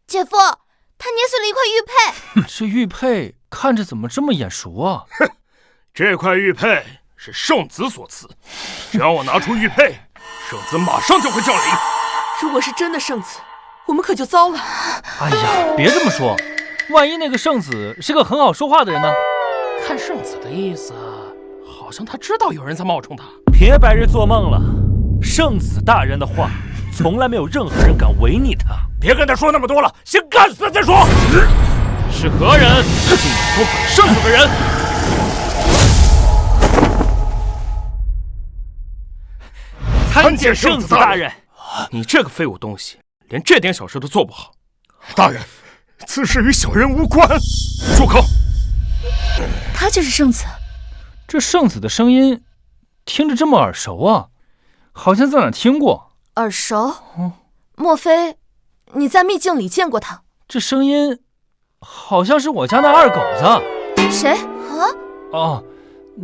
姐夫，他捏碎了一块玉佩。这玉佩看着怎么这么眼熟啊？哼，这块玉佩是圣子所赐，只要我拿出玉佩，圣子马上就会降临。如果是真的圣子，我们可就糟了。哎呀，别这么说，万一那个圣子是个很好说话的人呢？看圣子的意思，好像他知道有人在冒充他。别白日做梦了，圣子大人的话，从来没有任何人敢违逆他。别跟他说那么多了，先干死他再说。是何人竟敢说本圣子的人？参见圣子大人。你这个废物东西，连这点小事都做不好。大人，此事与小人无关。住口！他就是圣子。这圣子的声音听着这么耳熟啊，好像在哪儿听过。耳熟？莫非你在秘境里见过他？这声音好像是我家那二狗子。谁啊？哦，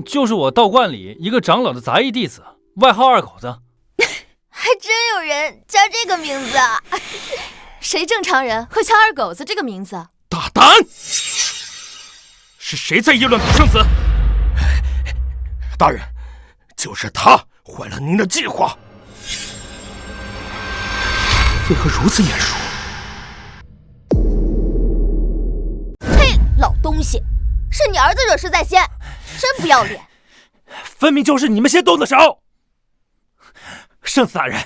就是我道观里一个长老的杂役弟子，外号二狗子。还真有人叫这个名字啊！谁正常人会叫二狗子这个名字？大胆！是谁在议论本圣子？大人，就是他坏了您的计划。为何如此眼熟？嘿，老东西，是你儿子惹事在先，真不要脸！分明就是你们先动的手。圣子大人，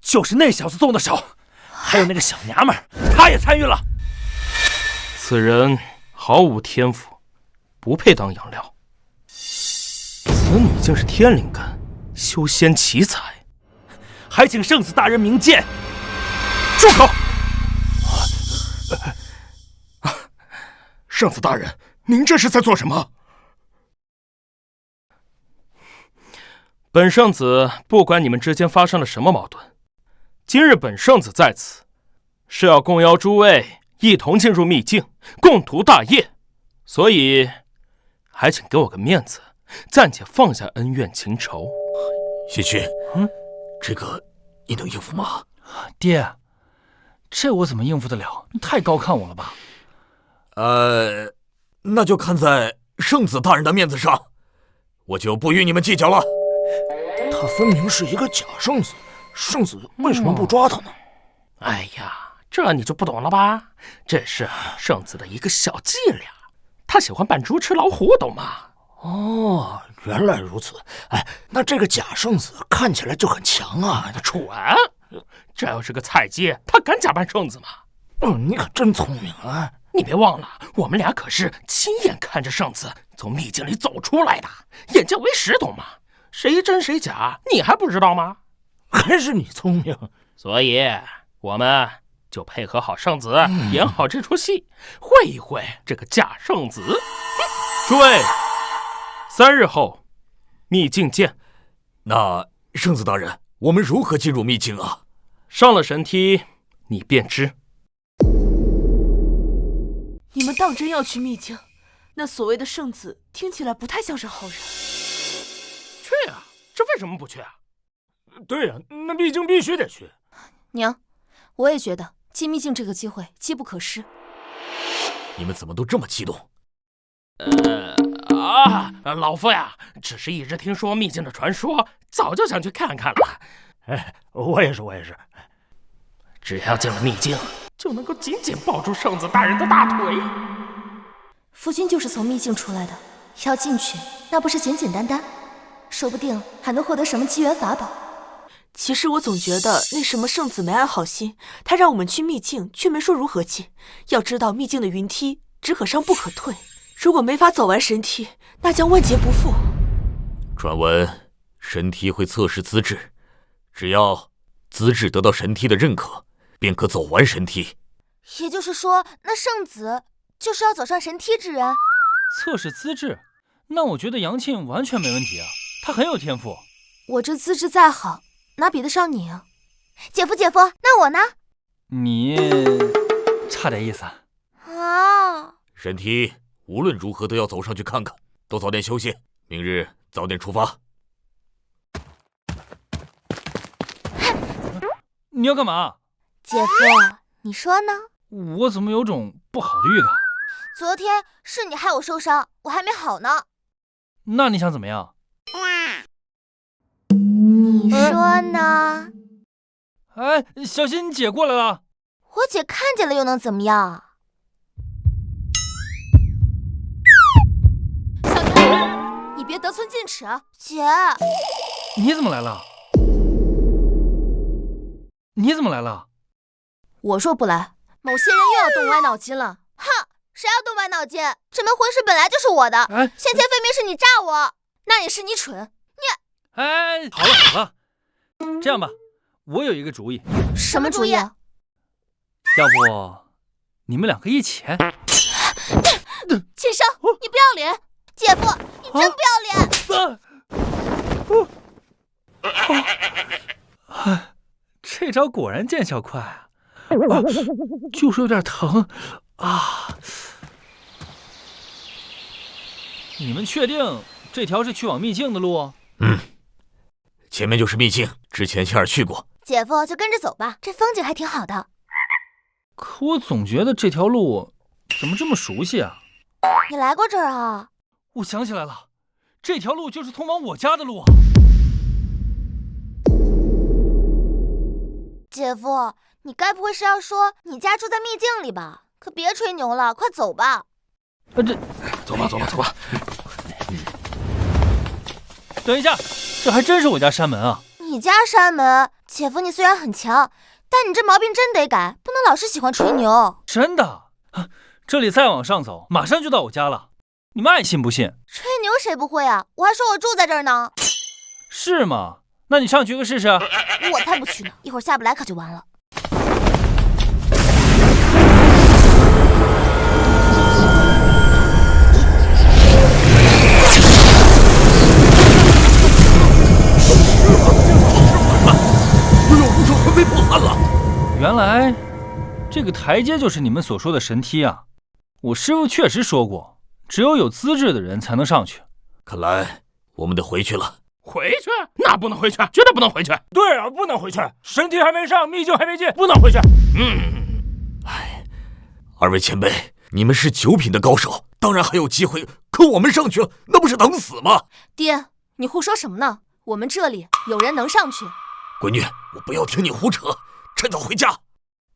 就是那小子动的手，还有那个小娘们，他也参与了。此人毫无天赋，不配当养料。此女竟是天灵根，修仙奇才，还请圣子大人明鉴。住口！圣子大人，您这是在做什么？本圣子不管你们之间发生了什么矛盾，今日本圣子在此，是要共邀诸位一同进入秘境，共图大业，所以还请给我个面子，暂且放下恩怨情仇。西区，这个你能应付吗？爹，这我怎么应付得了？你太高看我了吧？那就看在圣子大人的面子上，我就不与你们计较了。他分明是一个假圣子，圣子为什么不抓他呢？哎呀，这你就不懂了吧？这是圣子的一个小伎俩，他喜欢扮猪吃老虎，懂吗？哦，原来如此。哎，那这个假圣子看起来就很强啊！蠢，这要是个菜鸡，他敢假扮圣子吗？你可真聪明啊！你别忘了，我们俩可是亲眼看着圣子从秘境里走出来的，眼见为实，懂吗？谁真谁假，你还不知道吗？还是你聪明。所以我们就配合好圣子，演好这出戏，会一会这个假圣子。诸位，3日后秘境见。那圣子大人，我们如何进入秘境啊？上了神梯，你便知。你们当真要去秘境？那所谓的圣子听起来不太像是好人。去啊，这为什么不去啊？对呀，那秘境必须得去。娘，我也觉得进秘境这个机会机不可失。你们怎么都这么激动？老夫呀，只是一直听说秘境的传说，早就想去看看了。哎，我也是。只要进了秘境，就能够紧紧抱住圣子大人的大腿。夫君就是从秘境出来的，要进去那不是简简单单，说不定还能获得什么机缘法宝。其实我总觉得那什么圣子没安好心，他让我们去秘境，却没说如何进。要知道秘境的云梯只可上不可退，如果没法走完神梯，那将万劫不复。传闻神梯会测试资质，只要资质得到神梯的认可，便可走完神梯。也就是说，那圣子就是要走上神梯之人。测试资质，那我觉得杨庆完全没问题啊，他很有天赋。我这资质再好，哪比得上你啊？姐夫，那我呢？你差点意思啊！神梯无论如何都要走上去看看，都早点休息，明日早点出发。你要干嘛？姐夫，你说呢？我怎么有种不好的预感？昨天是你害我受伤，我还没好呢。那你想怎么样？你说呢？哎，小心你姐过来了。我姐看见了又能怎么样？小牛，你别得寸进尺啊！姐，你怎么来了？我若不来，某些人又要动歪脑筋了。哼，谁要动歪脑筋？这门婚事本来就是我的，先前分明是你诈我，那也是你蠢。哎，好了，这样吧，我有一个主意。什么主意啊？要不你们两个一起？秦生，你不要脸！姐夫，你真不要脸！这招果然见效快啊！就是有点疼啊！你们确定这条是去往秘境的路？前面就是秘境，之前倩儿去过。姐夫就跟着走吧，这风景还挺好的。可我总觉得这条路怎么这么熟悉啊？你来过这儿啊？我想起来了，这条路就是通往我家的路。姐夫，你该不会是要说你家住在秘境里吧？可别吹牛了，快走吧。走吧。等一下，这还真是我家山门啊！你家山门，姐夫你虽然很强，但你这毛病真得改，不能老是喜欢吹牛。真的，这里再往上走，马上就到我家了。你们爱信不信？吹牛谁不会啊？我还说我住在这儿呢。是吗？那你上去个试试。我才不去呢，一会儿下不来可就完了。魂飞魄散了。原来这个台阶就是你们所说的神梯啊！我师父确实说过，只有资质的人才能上去。看来我们得回去了。回去？那不能回去，绝对不能回去。对啊，不能回去，神梯还没上，秘境还没进，不能回去。二位前辈，你们是9品的高手，当然还有机会，可我们上去了，那不是等死吗？爹，你胡说什么呢？我们这里有人能上去。闺女，我不要听你胡扯，趁早回家。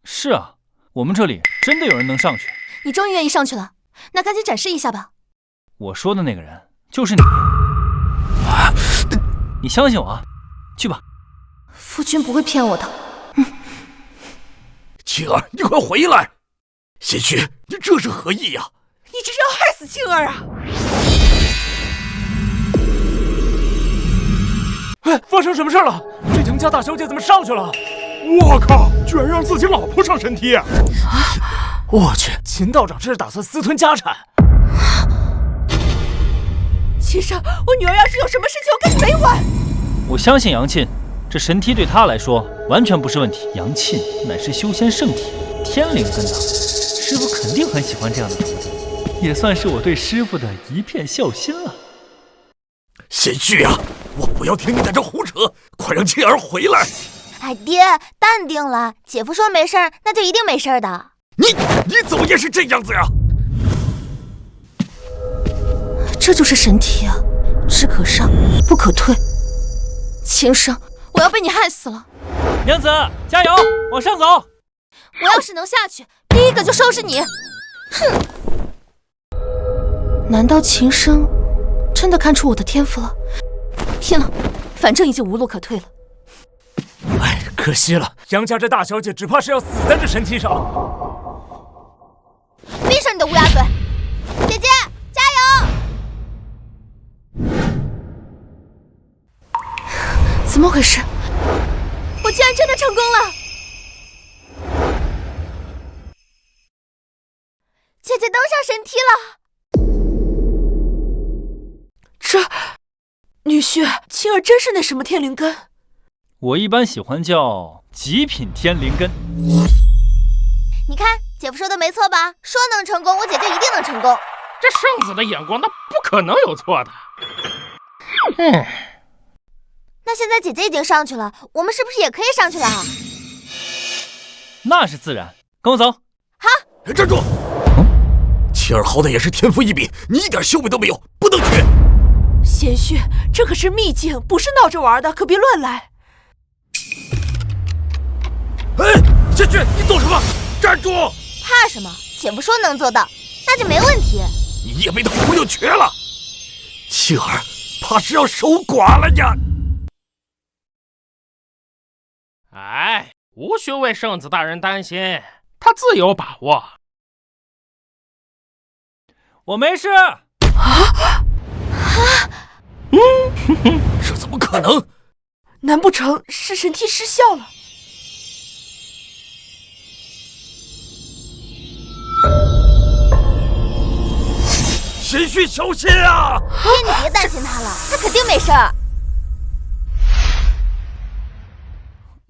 是啊，我们这里真的有人能上去。你终于愿意上去了，那赶紧展示一下吧。我说的那个人就是你。你相信我啊，去吧。夫君不会骗我的。青儿，你快回来！贤婿，你这是何意呀？你这是要害死青儿啊！哎，发生什么事了？这杨家大小姐怎么上去了？我靠，居然让自己老婆上神梯！我去，秦道长这是打算私吞家产？秦生，我女儿要是有什么事情，我跟你没完！我相信杨沁，这神梯对她来说完全不是问题。杨沁乃是修仙圣体，天灵根呐，师傅肯定很喜欢这样的徒弟，也算是我对师傅的一片孝心了。贤婿啊，我不要听你在这胡扯，快让沁儿回来！哎，爹，淡定了，姐夫说没事儿，那就一定没事儿的。你怎么也是这样子呀？这就是神体啊，只可上不可退。秦生，我要被你害死了！娘子，加油，往上走！我要是能下去，第一个就收拾你！哼！难道秦生真的看出我的天赋了？拼了，反正已经无路可退了。哎，可惜了，杨家这大小姐只怕是要死在这神梯上。闭上你的乌鸦嘴！姐姐，加油！怎么回事？我竟然真的成功了！姐姐登上神梯了！女婿，青儿真是那什么天灵根？我一般喜欢叫极品天灵根。你看，姐夫说的没错吧？说能成功，我姐就一定能成功。这圣子的眼光，那不可能有错的。那现在姐姐已经上去了，我们是不是也可以上去了？那是自然，跟我走。好，站住！沁儿好歹也是天赋异禀，你一点修为都没有，不能去。贤婿，这可是秘境，不是闹着玩的，可别乱来。哎，贤婿，你走什么？站住！怕什么？姐夫说能做到，那就没问题。你叶眉的狐又瘸了，沁儿怕是要守寡了呀！哎，无需为圣子大人担心，他自有把握。我没事。这怎么可能？难不成是神梯失效了？贤婿小心啊！爹，你别担心他了，他肯定没事儿。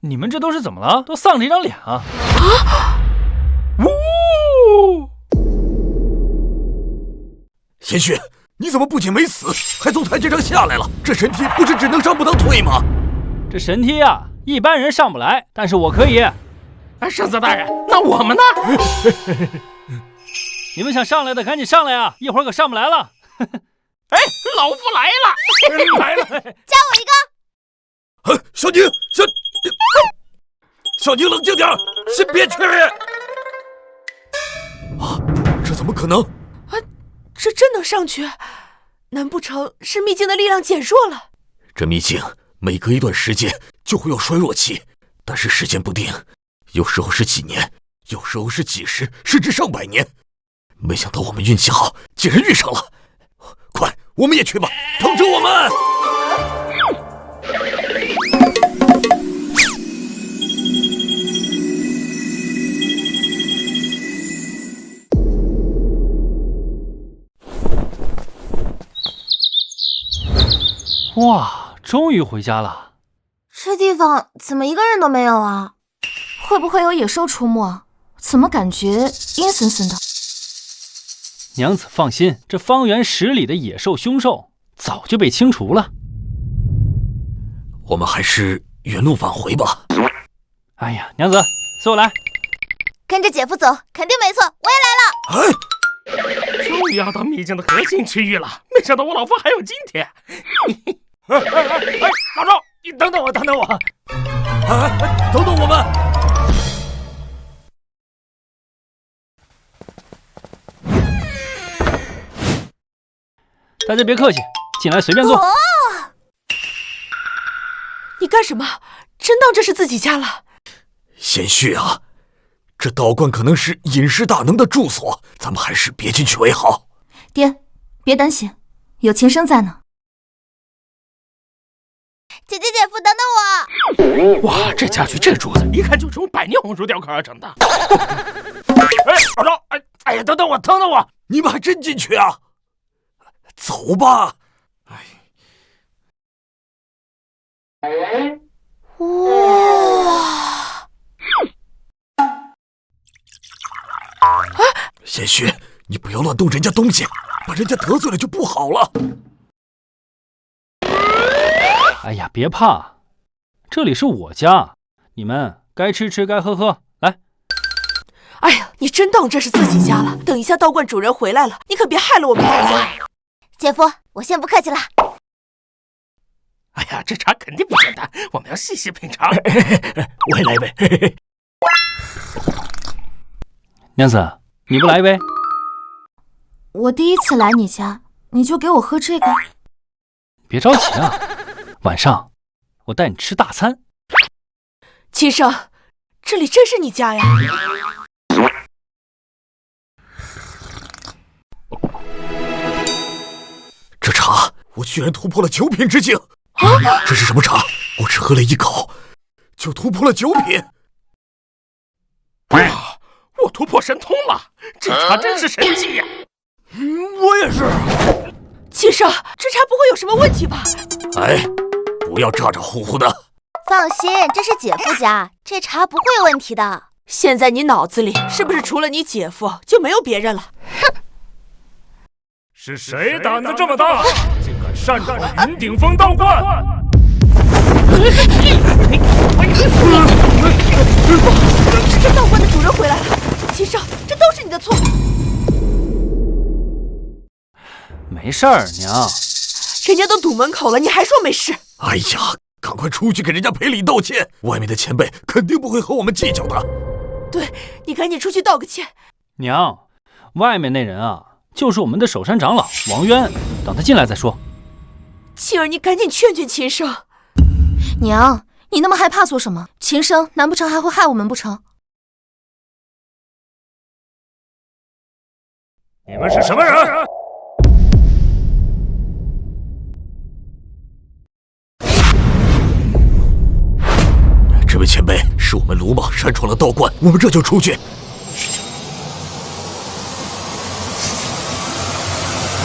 你们这都是怎么了？都丧着一张脸啊！呜！贤婿，你怎么不仅没死，还从台阶上下来了？这神梯不是只能上不能退吗？这神梯啊，一般人上不来，但是我可以。哎，圣子大人，那我们呢？你们想上来的赶紧上来啊，一会儿可上不来了。哎，老夫来了，来了，加我一个。小宁，小宁冷静点，先别去。啊，这怎么可能？啊，这真能上去？难不成是秘境的力量减弱了？这秘境每隔一段时间就会有衰弱期，但是时间不定，有时候是几年，有时候是几十，甚至上百年。没想到我们运气好，竟然遇上了。快，我们也去吧，等着我们。哇，终于回家了。这地方怎么一个人都没有啊？会不会有野兽出没？怎么感觉阴森森的？娘子放心，这方圆10里的野兽凶兽早就被清除了。我们还是原路返回吧。哎呀，娘子，随我来。跟着姐夫走，肯定没错，我也来了。终于要到秘境的核心区域了，没想到我老夫还有今天。哎，老赵，你等等我，等等我。等等我们。大家别客气，进来随便坐。你干什么？真当这是自己家了？贤婿啊，这道观可能是隐世大能的住所，咱们还是别进去为好。爹，别担心，有秦生在呢。姐姐姐夫，等等我！哇，这家具这柱子，一看就是用百年红薯雕刻而成的。哎，老赵，哎呀，等等我！你们还真进去啊？走吧。哇！贤婿，你不要乱动人家东西，把人家得罪了就不好了。哎呀，别怕，这里是我家，你们该吃吃，该喝喝，来。哎呀，你真当这是自己家了？等一下道观主人回来了，你可别害了我们大家。姐夫，我先不客气了。哎呀，这茶肯定不简单，我们要细细品尝。我也来一杯。娘子，你不来一杯？我第一次来你家，你就给我喝这个？别着急啊，晚上我带你吃大餐。秦生，这里真是你家呀？这茶我居然突破了9品之境！这是什么茶？我只喝了1口，就突破了9品！哇，我突破神通了！这茶真是神器呀！我也是。秦生，这茶不会有什么问题吧？哎，不要咋咋呼呼的。放心，这是姐夫家，这茶不会有问题的。现在你脑子里是不是除了你姐夫就没有别人了？哼！是谁胆子这么大，竟敢擅闯云顶峰道观？这道观的主人回来了，秦生，这都是你的错。没事儿，娘。人家都堵门口了，你还说没事？哎呀，赶快出去给人家赔礼道歉，外面的前辈肯定不会和我们计较的。对，你赶紧出去道个歉。娘，外面那人啊，就是我们的守山长老王渊，等他进来再说。庆儿，你赶紧劝劝秦生。娘，你那么害怕做什么？秦生难不成还会害我们不成？你们是什么人？这位前辈，是我们鲁莽擅闯了道观，我们这就出去。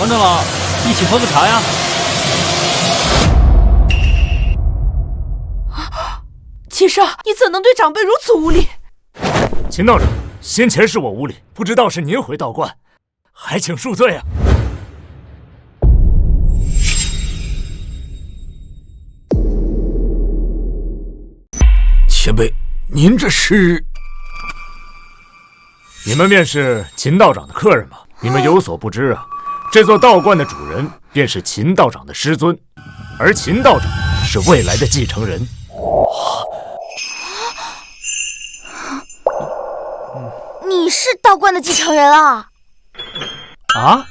王长老，一起喝个茶呀！秦生，你怎能对长辈如此无礼？秦道长，先前是我无礼，不知道是您回道观，还请恕罪啊！前辈，您这是？你们便是秦道长的客人吗？你们有所不知啊，这座道观的主人便是秦道长的师尊，而秦道长是未来的继承人。你是道观的继承人啊？啊，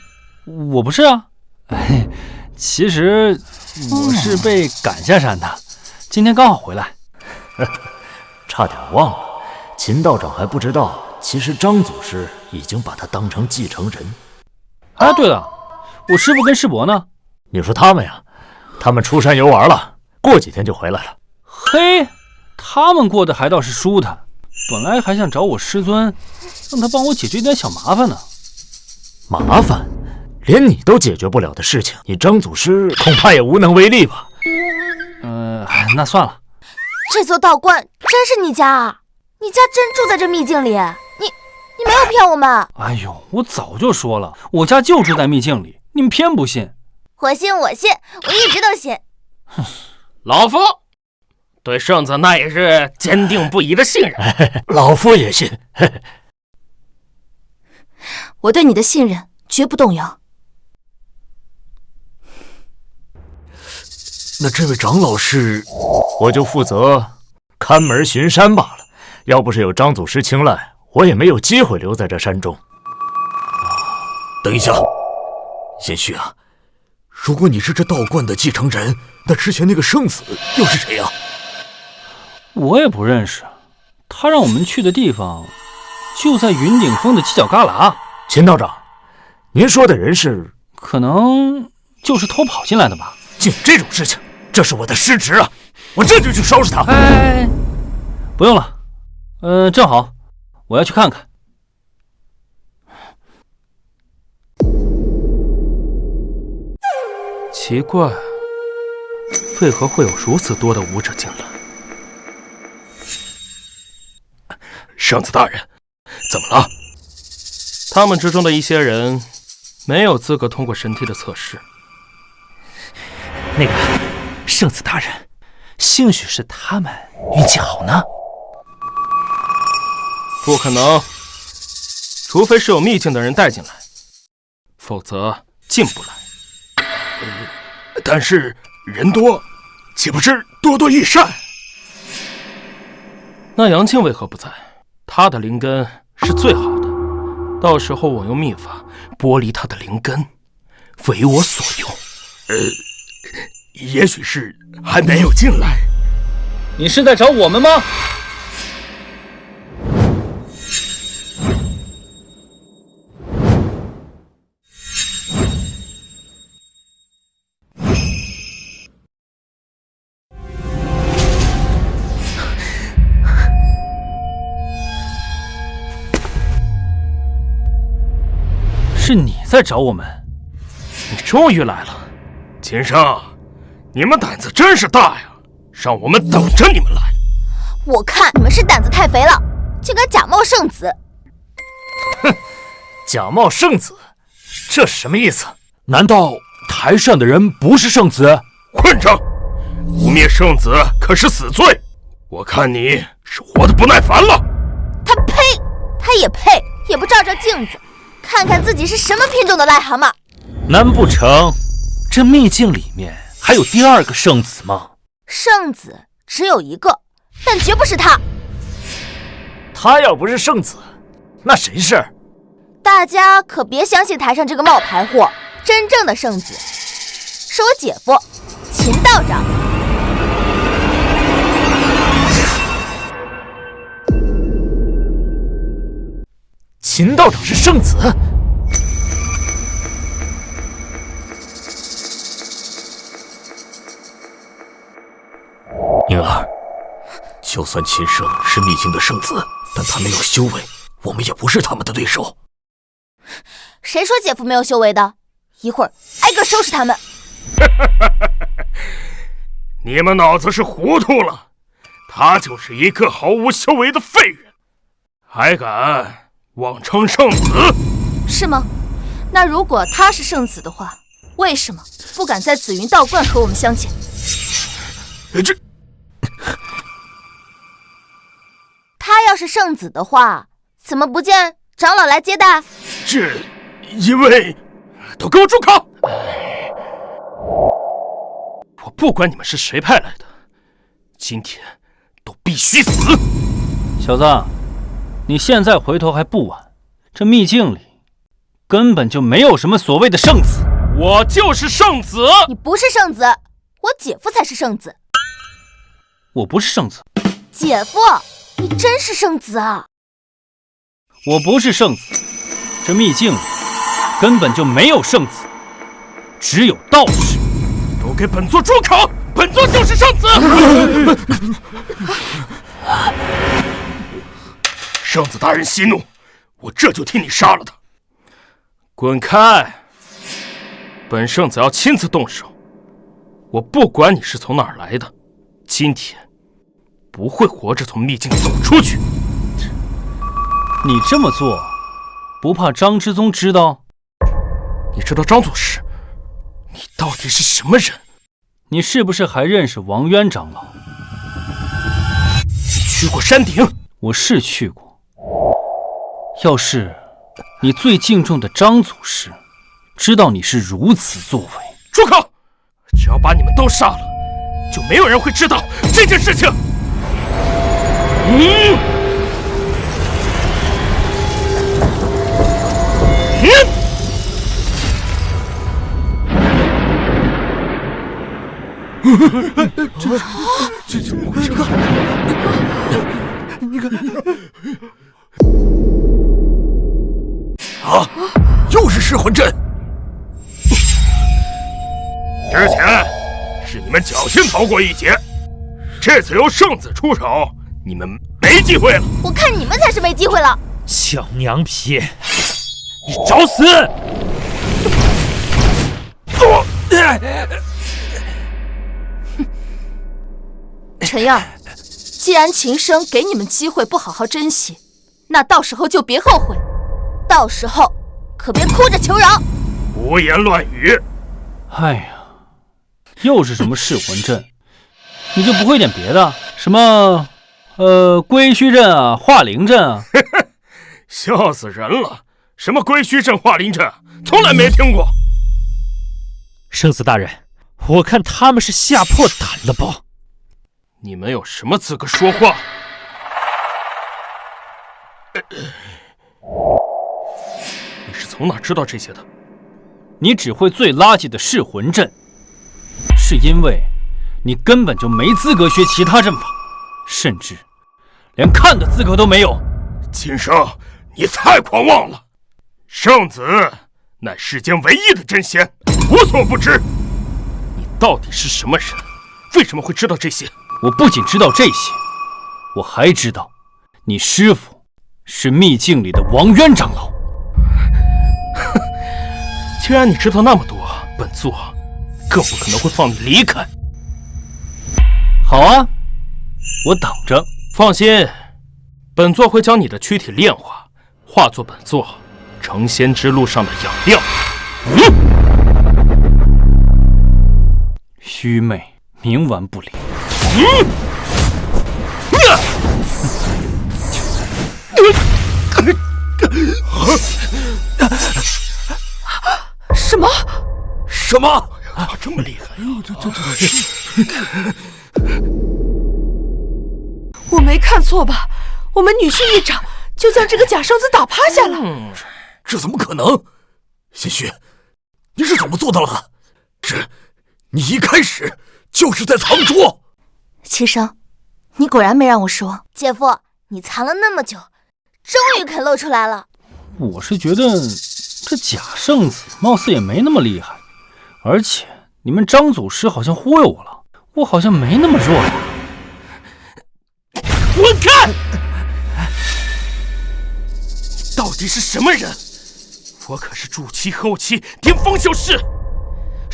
我不是啊。其实我是被赶下山的，今天刚好回来。差点忘了，秦道长还不知道，其实张祖师已经把他当成继承人。啊，对了，我师父跟师伯呢？你说他们呀？他们出山游玩了，过几天就回来了。嘿，他们过得还倒是舒坦。本来还想找我师尊，让他帮我解决点小麻烦呢。麻烦？连你都解决不了的事情，你张祖师恐怕也无能为力吧？那算了。这座道观真是你家啊？你家真住在这秘境里？你没有骗我们？哎呦，我早就说了，我家就住在秘境里，你们偏不信。我信，我信，我一直都信。老夫对圣子那也是坚定不移的信任。老夫也信。我对你的信任绝不动摇。那这位长老是？我就负责看门巡山罢了。要不是有张祖师青睐，我也没有机会留在这山中。等一下，贤婿啊，如果你是这道观的继承人，那之前那个圣子又是谁啊？我也不认识，他让我们去的地方就在云顶峰的犄角旮旯。秦道长，您说的人是？可能就是偷跑进来的吧。竟有这种事情，这是我的失职啊！我这就去收拾他。哎，不用了，正好我要去看看。奇怪，为何会有如此多的武者进来？圣子大人，怎么了？他们之中的一些人没有资格通过神梯的测试。那个圣子大人，兴许是他们运气好呢。不可能，除非是有秘境的人带进来，否则进不来。但是人多，岂不是多多益善？那杨庆为何不在？他的灵根是最好的，到时候我用秘法剥离他的灵根，为我所用。也许是还没有进来。你是在找我们吗？是你在找我们？你终于来了，秦生，你们胆子真是大呀！让我们等着你们来。我看你们是胆子太肥了，竟敢假冒圣子。哼，假冒圣子，这是什么意思？难道台上的人不是圣子？混账！污蔑圣子可是死罪。我看你是活得不耐烦了。他呸！他也配？也不照照镜子，看看自己是什么品种的癞蛤蟆。难不成这秘境里面还有第二个圣子吗？圣子只有一个，但绝不是他。他要不是圣子，那谁是？大家可别相信台上这个冒牌货，真正的圣子是我姐夫秦道长。秦道长是圣子？宁儿，就算秦生是秘境的圣子，但他没有修为，我们也不是他们的对手。谁说姐夫没有修为的？一会儿挨个收拾他们。你们脑子是糊涂了，他就是一个毫无修为的废人，还敢妄称圣子？是吗？那如果他是圣子的话，为什么不敢在紫云道观和我们相见？这……他要是圣子的话，怎么不见长老来接待？这……因为……都给我住口！我不管你们是谁派来的，今天都必须死！小子，你现在回头还不晚。这秘境里根本就没有什么所谓的圣子。我就是圣子！你不是圣子，我姐夫才是圣子。我不是圣子。姐夫，你真是圣子啊！我不是圣子。这秘境里根本就没有圣子，只有道士。都给本座住口！本座就是圣子！圣子大人息怒，我这就替你杀了他。滚开！本圣子要亲自动手。我不管你是从哪儿来的，今天不会活着从秘境走出去。你这么做，不怕张之宗知道？你知道张祖师？你到底是什么人？你是不是还认识王渊长老？你去过山顶？我是去过。要是你最敬重的张祖师知道你是如此作为，住口！只要把你们都杀了，就没有人会知道这件事情。这怎么回事？你看。啊！又是噬魂阵！之前是你们侥幸逃过一劫，这次由圣子出手，你们没机会了。我看你们才是没机会了。小娘皮，你找死！陈燕儿，既然秦升给你们机会不好好珍惜，那到时候就别后悔，到时候可别哭着求饶。胡言乱语！哎呀，又是什么噬魂阵？你就不会点别的？什么归墟阵啊，化灵阵啊？笑死人了！什么归墟阵、化灵阵，从来没听过。圣子大人，我看他们是吓破胆了吧？你们有什么资格说话？你是从哪知道这些的？你只会最垃圾的噬魂阵，是因为你根本就没资格学其他阵法，甚至连看的资格都没有。秦升，你太狂妄了！圣子乃世间唯一的真仙，无所不知。你到底是什么人？为什么会知道这些？我不仅知道这些，我还知道你师父是秘境里的王渊长老。既然你知道那么多，本座更不可能会放你离开。好啊，我等着。放心，本座会将你的躯体炼化，化作本座成仙之路上的养料。虚媚，冥顽不灵。什么？什么？这么厉害我没看错吧？我们女婿一掌就将这个假圣子打趴下了。这怎么可能？心虚，你是怎么做到了的？你一开始就是在藏拙。齐生，你果然没让我失望。姐夫，你藏了那么久，终于肯露出来了。我是觉得这假圣子貌似也没那么厉害，而且你们张祖师好像忽悠我了，我好像没那么弱呀。滚开！你到底是什么人？我可是筑期后期巅峰修士，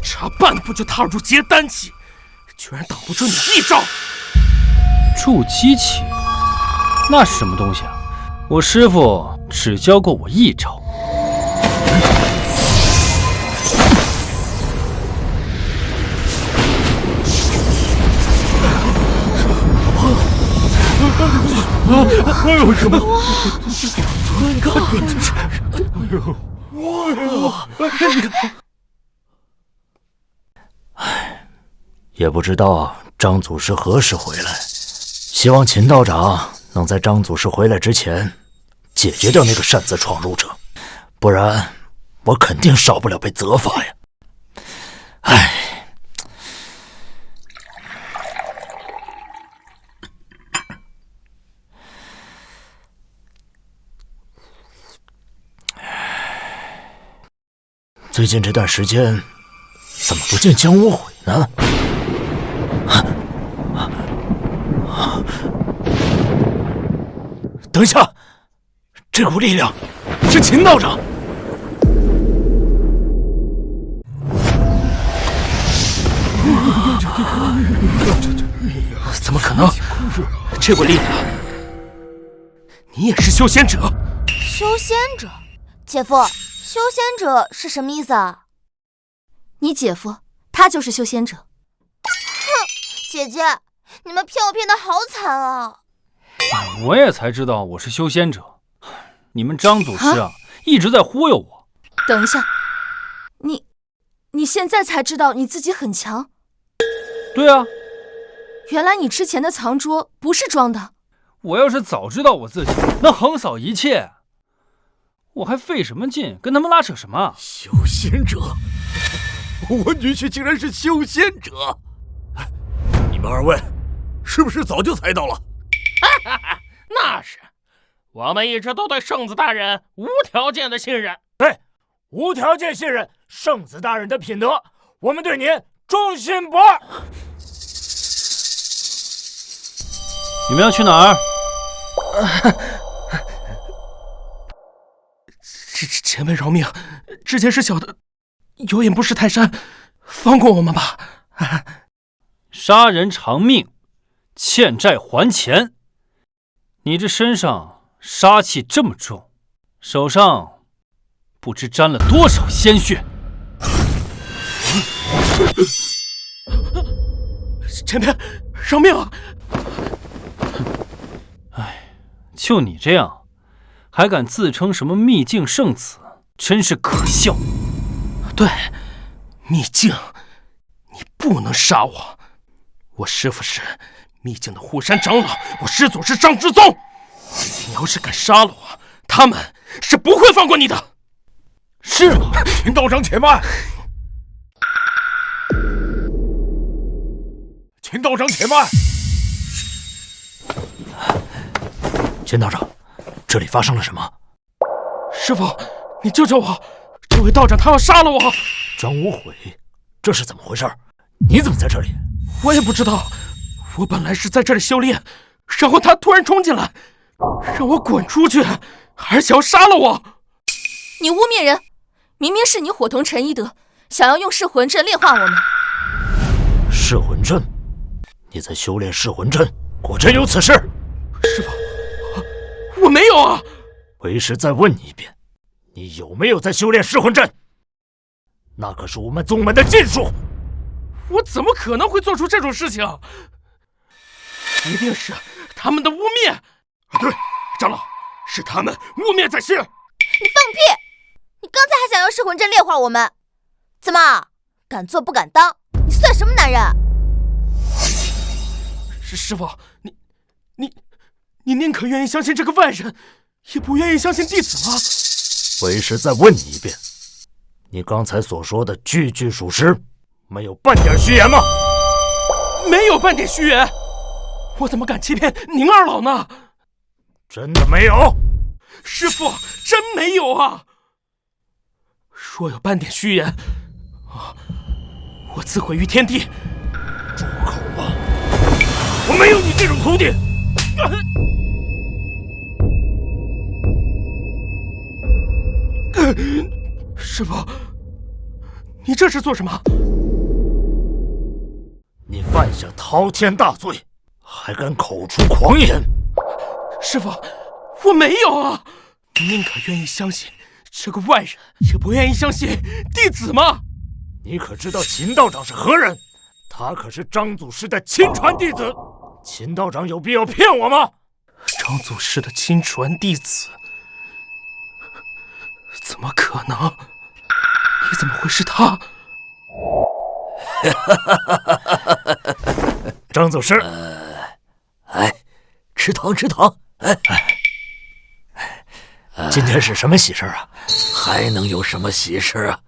差半步就踏入结丹期，居然挡不住你一招。筑基期？那是什么东西啊？我师父只教过我一招。哎呦，什么？你看，也不知道张祖师何时回来，希望秦道长能在张祖师回来之前解决掉那个擅自闯入者，不然我肯定少不了被责罚呀。唉。最近这段时间怎么不见江无悔呢？等一下，这股力量是秦道长。怎么可能？这股力量，你也是修仙者？修仙者，姐夫。修仙者是什么意思啊？你姐夫，他就是修仙者。哼，姐姐，你们骗我骗得好惨啊！我也才知道我是修仙者，你们张祖师啊，一直在忽悠我。等一下，你现在才知道你自己很强？对啊，原来你之前的藏拙不是装的。我要是早知道我自己能横扫一切，我还费什么劲跟他们拉扯什么？修仙者，我女婿竟然是修仙者！你们二位是不是早就猜到了？那是，我们一直都对圣子大人无条件的信任。无条件信任圣子大人的品德，我们对您忠心不二。你们要去哪儿？前辈饶命，这件事小的有眼不识泰山，放过我们吧。杀人偿命，欠债还钱。你这身上杀气这么重，手上不知沾了多少鲜血。前辈，饶命啊！哎，就你这样，还敢自称什么秘境圣子，真是可笑。对，秘境，你不能杀我。我师父是秘境的护山长老，我师祖是张之宗。你要是敢杀了我，他们是不会放过你的。是吗？秦道长，且慢！秦道长，且慢！秦道长，这里发生了什么？师父，你救救我！这位道长他要杀了我！张无悔，这是怎么回事？你怎么在这里？我也不知道，我本来是在这里修炼，然后他突然冲进来，让我滚出去，还想要杀了我。你污蔑人！明明是你伙同陈一德，想要用噬魂阵炼化我们。噬魂阵？你在修炼噬魂阵？果真有此事？师父，我没有啊！为师再问你一遍，你有没有在修炼噬魂阵？那可是我们宗门的禁术。我怎么可能会做出这种事情？一定是他们的污蔑！对，长老，是他们污蔑在先。你放屁！你刚才还想用噬魂阵炼化我们，怎么敢做不敢当？你算什么男人？师父，你宁可愿意相信这个外人，也不愿意相信弟子吗？为师再问你一遍，你刚才所说的句句属实，没有半点虚言吗？没有半点虚言，我怎么敢欺骗宁二老呢？真的没有？师父，真没有啊！若有半点虚言，我自毁于天地！住口吧！我没有你这种徒弟！师父，你这是做什么？你犯下滔天大罪，还敢口出狂言！师父，我没有啊！你宁可愿意相信这个外人，也不愿意相信弟子吗？你可知道秦道长是何人？他可是张祖师的亲传弟子。秦道长有必要骗我吗？张祖师的亲传弟子？怎么可能？你怎么会是他？张祖师，吃糖吃糖，今天是什么喜事啊？还能有什么喜事啊？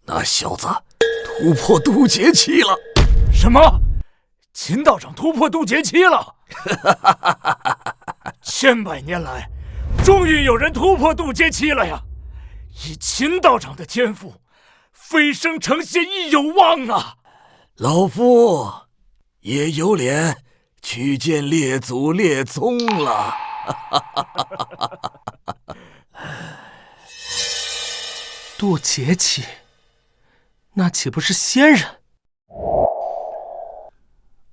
那小子突破渡劫期了。什么？秦道长突破渡劫期了？千百年来，终于有人突破渡劫期了呀！以秦道长的天赋，飞升成仙亦有望啊！老夫也有脸去见列祖列宗了。渡劫期，那岂不是仙人？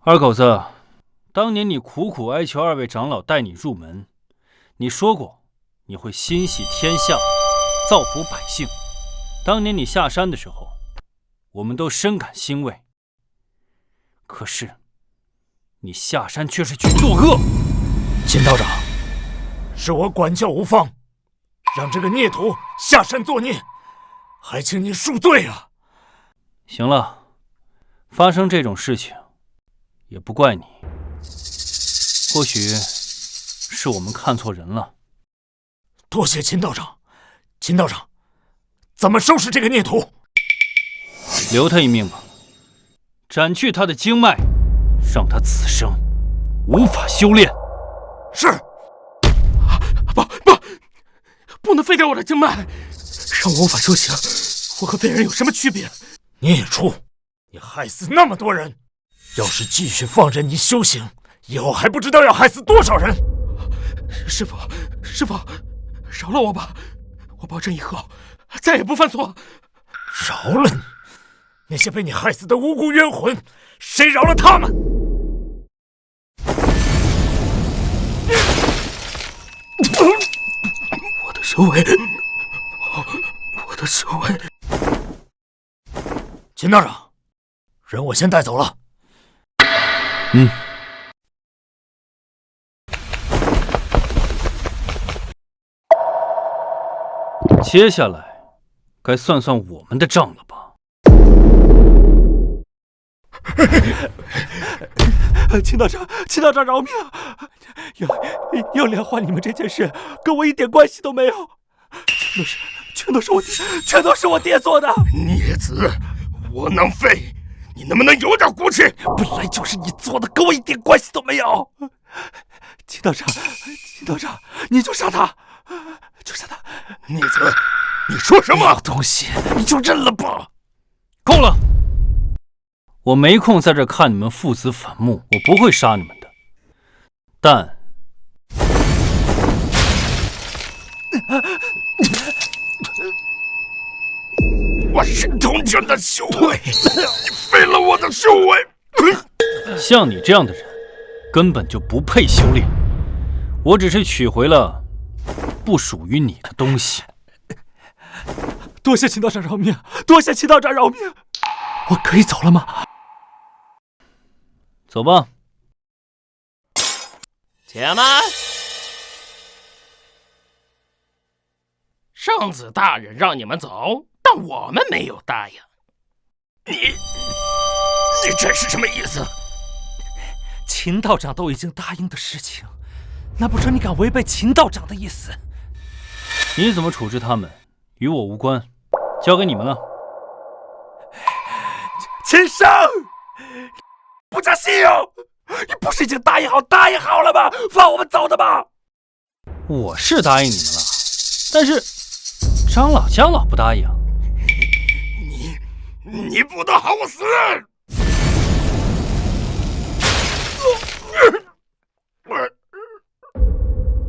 二狗子，当年你苦苦哀求二位长老带你入门，你说过你会心系天下，造福百姓。当年你下山的时候，我们都深感欣慰。可是，你下山却是去作恶。秦道长，是我管教无方，让这个孽徒下山作孽，还请您恕罪啊！行了，发生这种事情，也不怪你。或许是我们看错人了。多谢秦道长。秦道长，怎么收拾这个孽徒？留他一命吧，斩去他的经脉，让他此生无法修炼。是。不能废掉我的经脉！让我无法修行，我和别人有什么区别？孽畜，你害死那么多人，要是继续放任你修行，以后还不知道要害死多少人。师父，饶了我吧，我保证以后再也不犯错。饶了你？那些被你害死的无辜冤魂，谁饶了他们？我的手尾，我的手尾。秦道长，人我先带走了。接下来该算算我们的账了吧？秦道长饶命！要莲花你们这件事跟我一点关系都没有，全都是我爹做的。孽子，窝囊废，你能不能有点骨气？本来就是你做的，跟我一点关系都没有。秦道长，你就杀他，孽子，你说什么东西？你就认了吧。够了！我没空在这看你们父子反目，我不会杀你们的。但我神通卷的修为，废了我的修为。像你这样的人，根本就不配修炼。我只是取回了不属于你的东西。多谢秦道长饶命！我可以走了吗？走吧。且慢！圣子大人让你们走，但我们没有答应。你这是什么意思？秦道长都已经答应的事情，难不成你敢违背秦道长的意思？你怎么处置他们，与我无关，交给你们了。秦生，不加信用！你不是已经答应好了吗？放我们走的吗？我是答应你们了，但是江老不答应。你不得好死！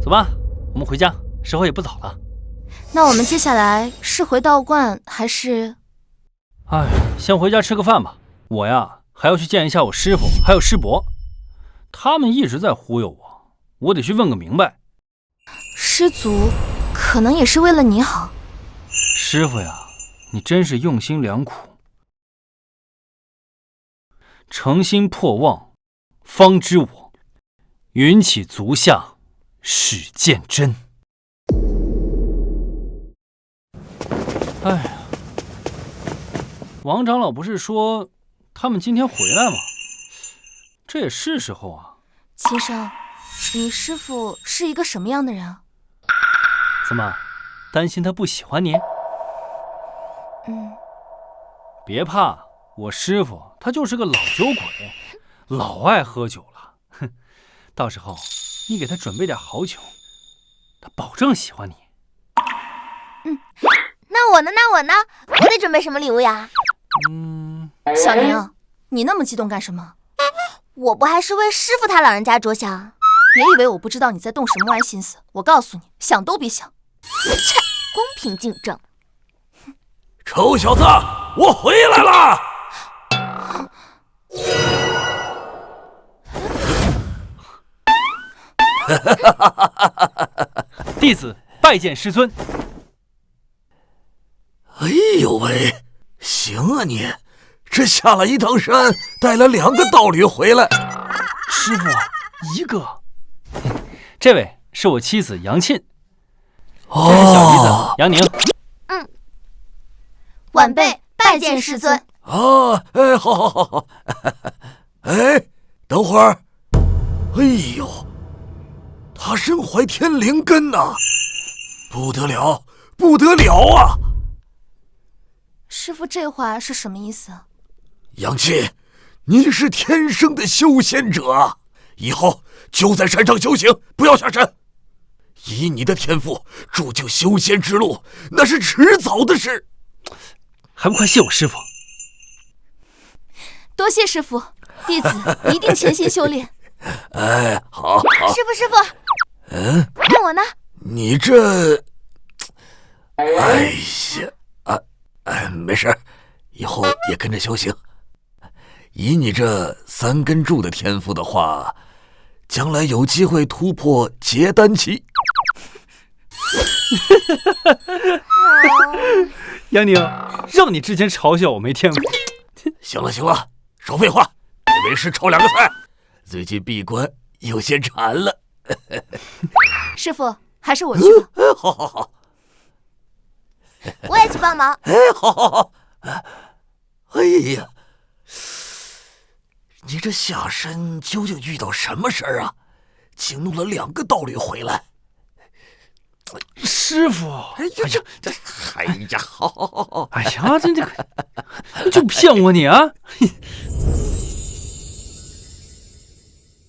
走吧，我们回家，时候也不早了。那我们接下来是回道观还是？先回家吃个饭吧。我呀，还要去见一下我师父还有师伯，他们一直在忽悠我，我得去问个明白。师祖可能也是为了你好。师父呀，你真是用心良苦。诚心破妄，方知我；云起足下，始见真。哎呀，王长老不是说他们今天回来吗？这也是时候啊。秦生，你师父是一个什么样的人啊？怎么，担心他不喜欢你？别怕，我师父他就是个老酒鬼，老爱喝酒了。哼，到时候你给他准备点好酒，他保证喜欢你。那我呢？我得准备什么礼物呀？小宁，你那么激动干什么？我不还是为师傅他老人家着想？别以为我不知道你在动什么歪心思，我告诉你，想都别想。切，公平竞争。臭小子，我回来了！弟子拜见师尊。哎呦喂，行啊你，这下了一趟山，带了2个道侣回来。师傅，一个。这位是我妻子杨沁，这是小姨子杨宁。晚辈拜见师尊。好。哎，等会儿。哎呦，他身怀天灵根呐，不得了啊！师父这话是什么意思？杨沁，你是天生的修仙者，以后就在山上修行，不要下山。以你的天赋，铸就修仙之路，那是迟早的事。还不快谢我师傅！多谢师傅，弟子一定潜心修炼。哎，好，好。师傅，让我呢？你这……哎呀，没事，以后也跟着修行。以你这3根柱的天赋的话，将来有机会突破结丹期。杨宁，让你之前嘲笑我没天赋。行了，少废话，别为师炒2个菜。最近闭关有些馋了。师傅，还是我去吧。好。我也去帮忙。好。哎呀，你这下山究竟遇到什么事儿啊？竟弄了2个道侣回来。师傅，哎呀，好。哎呀，这个就骗我你啊！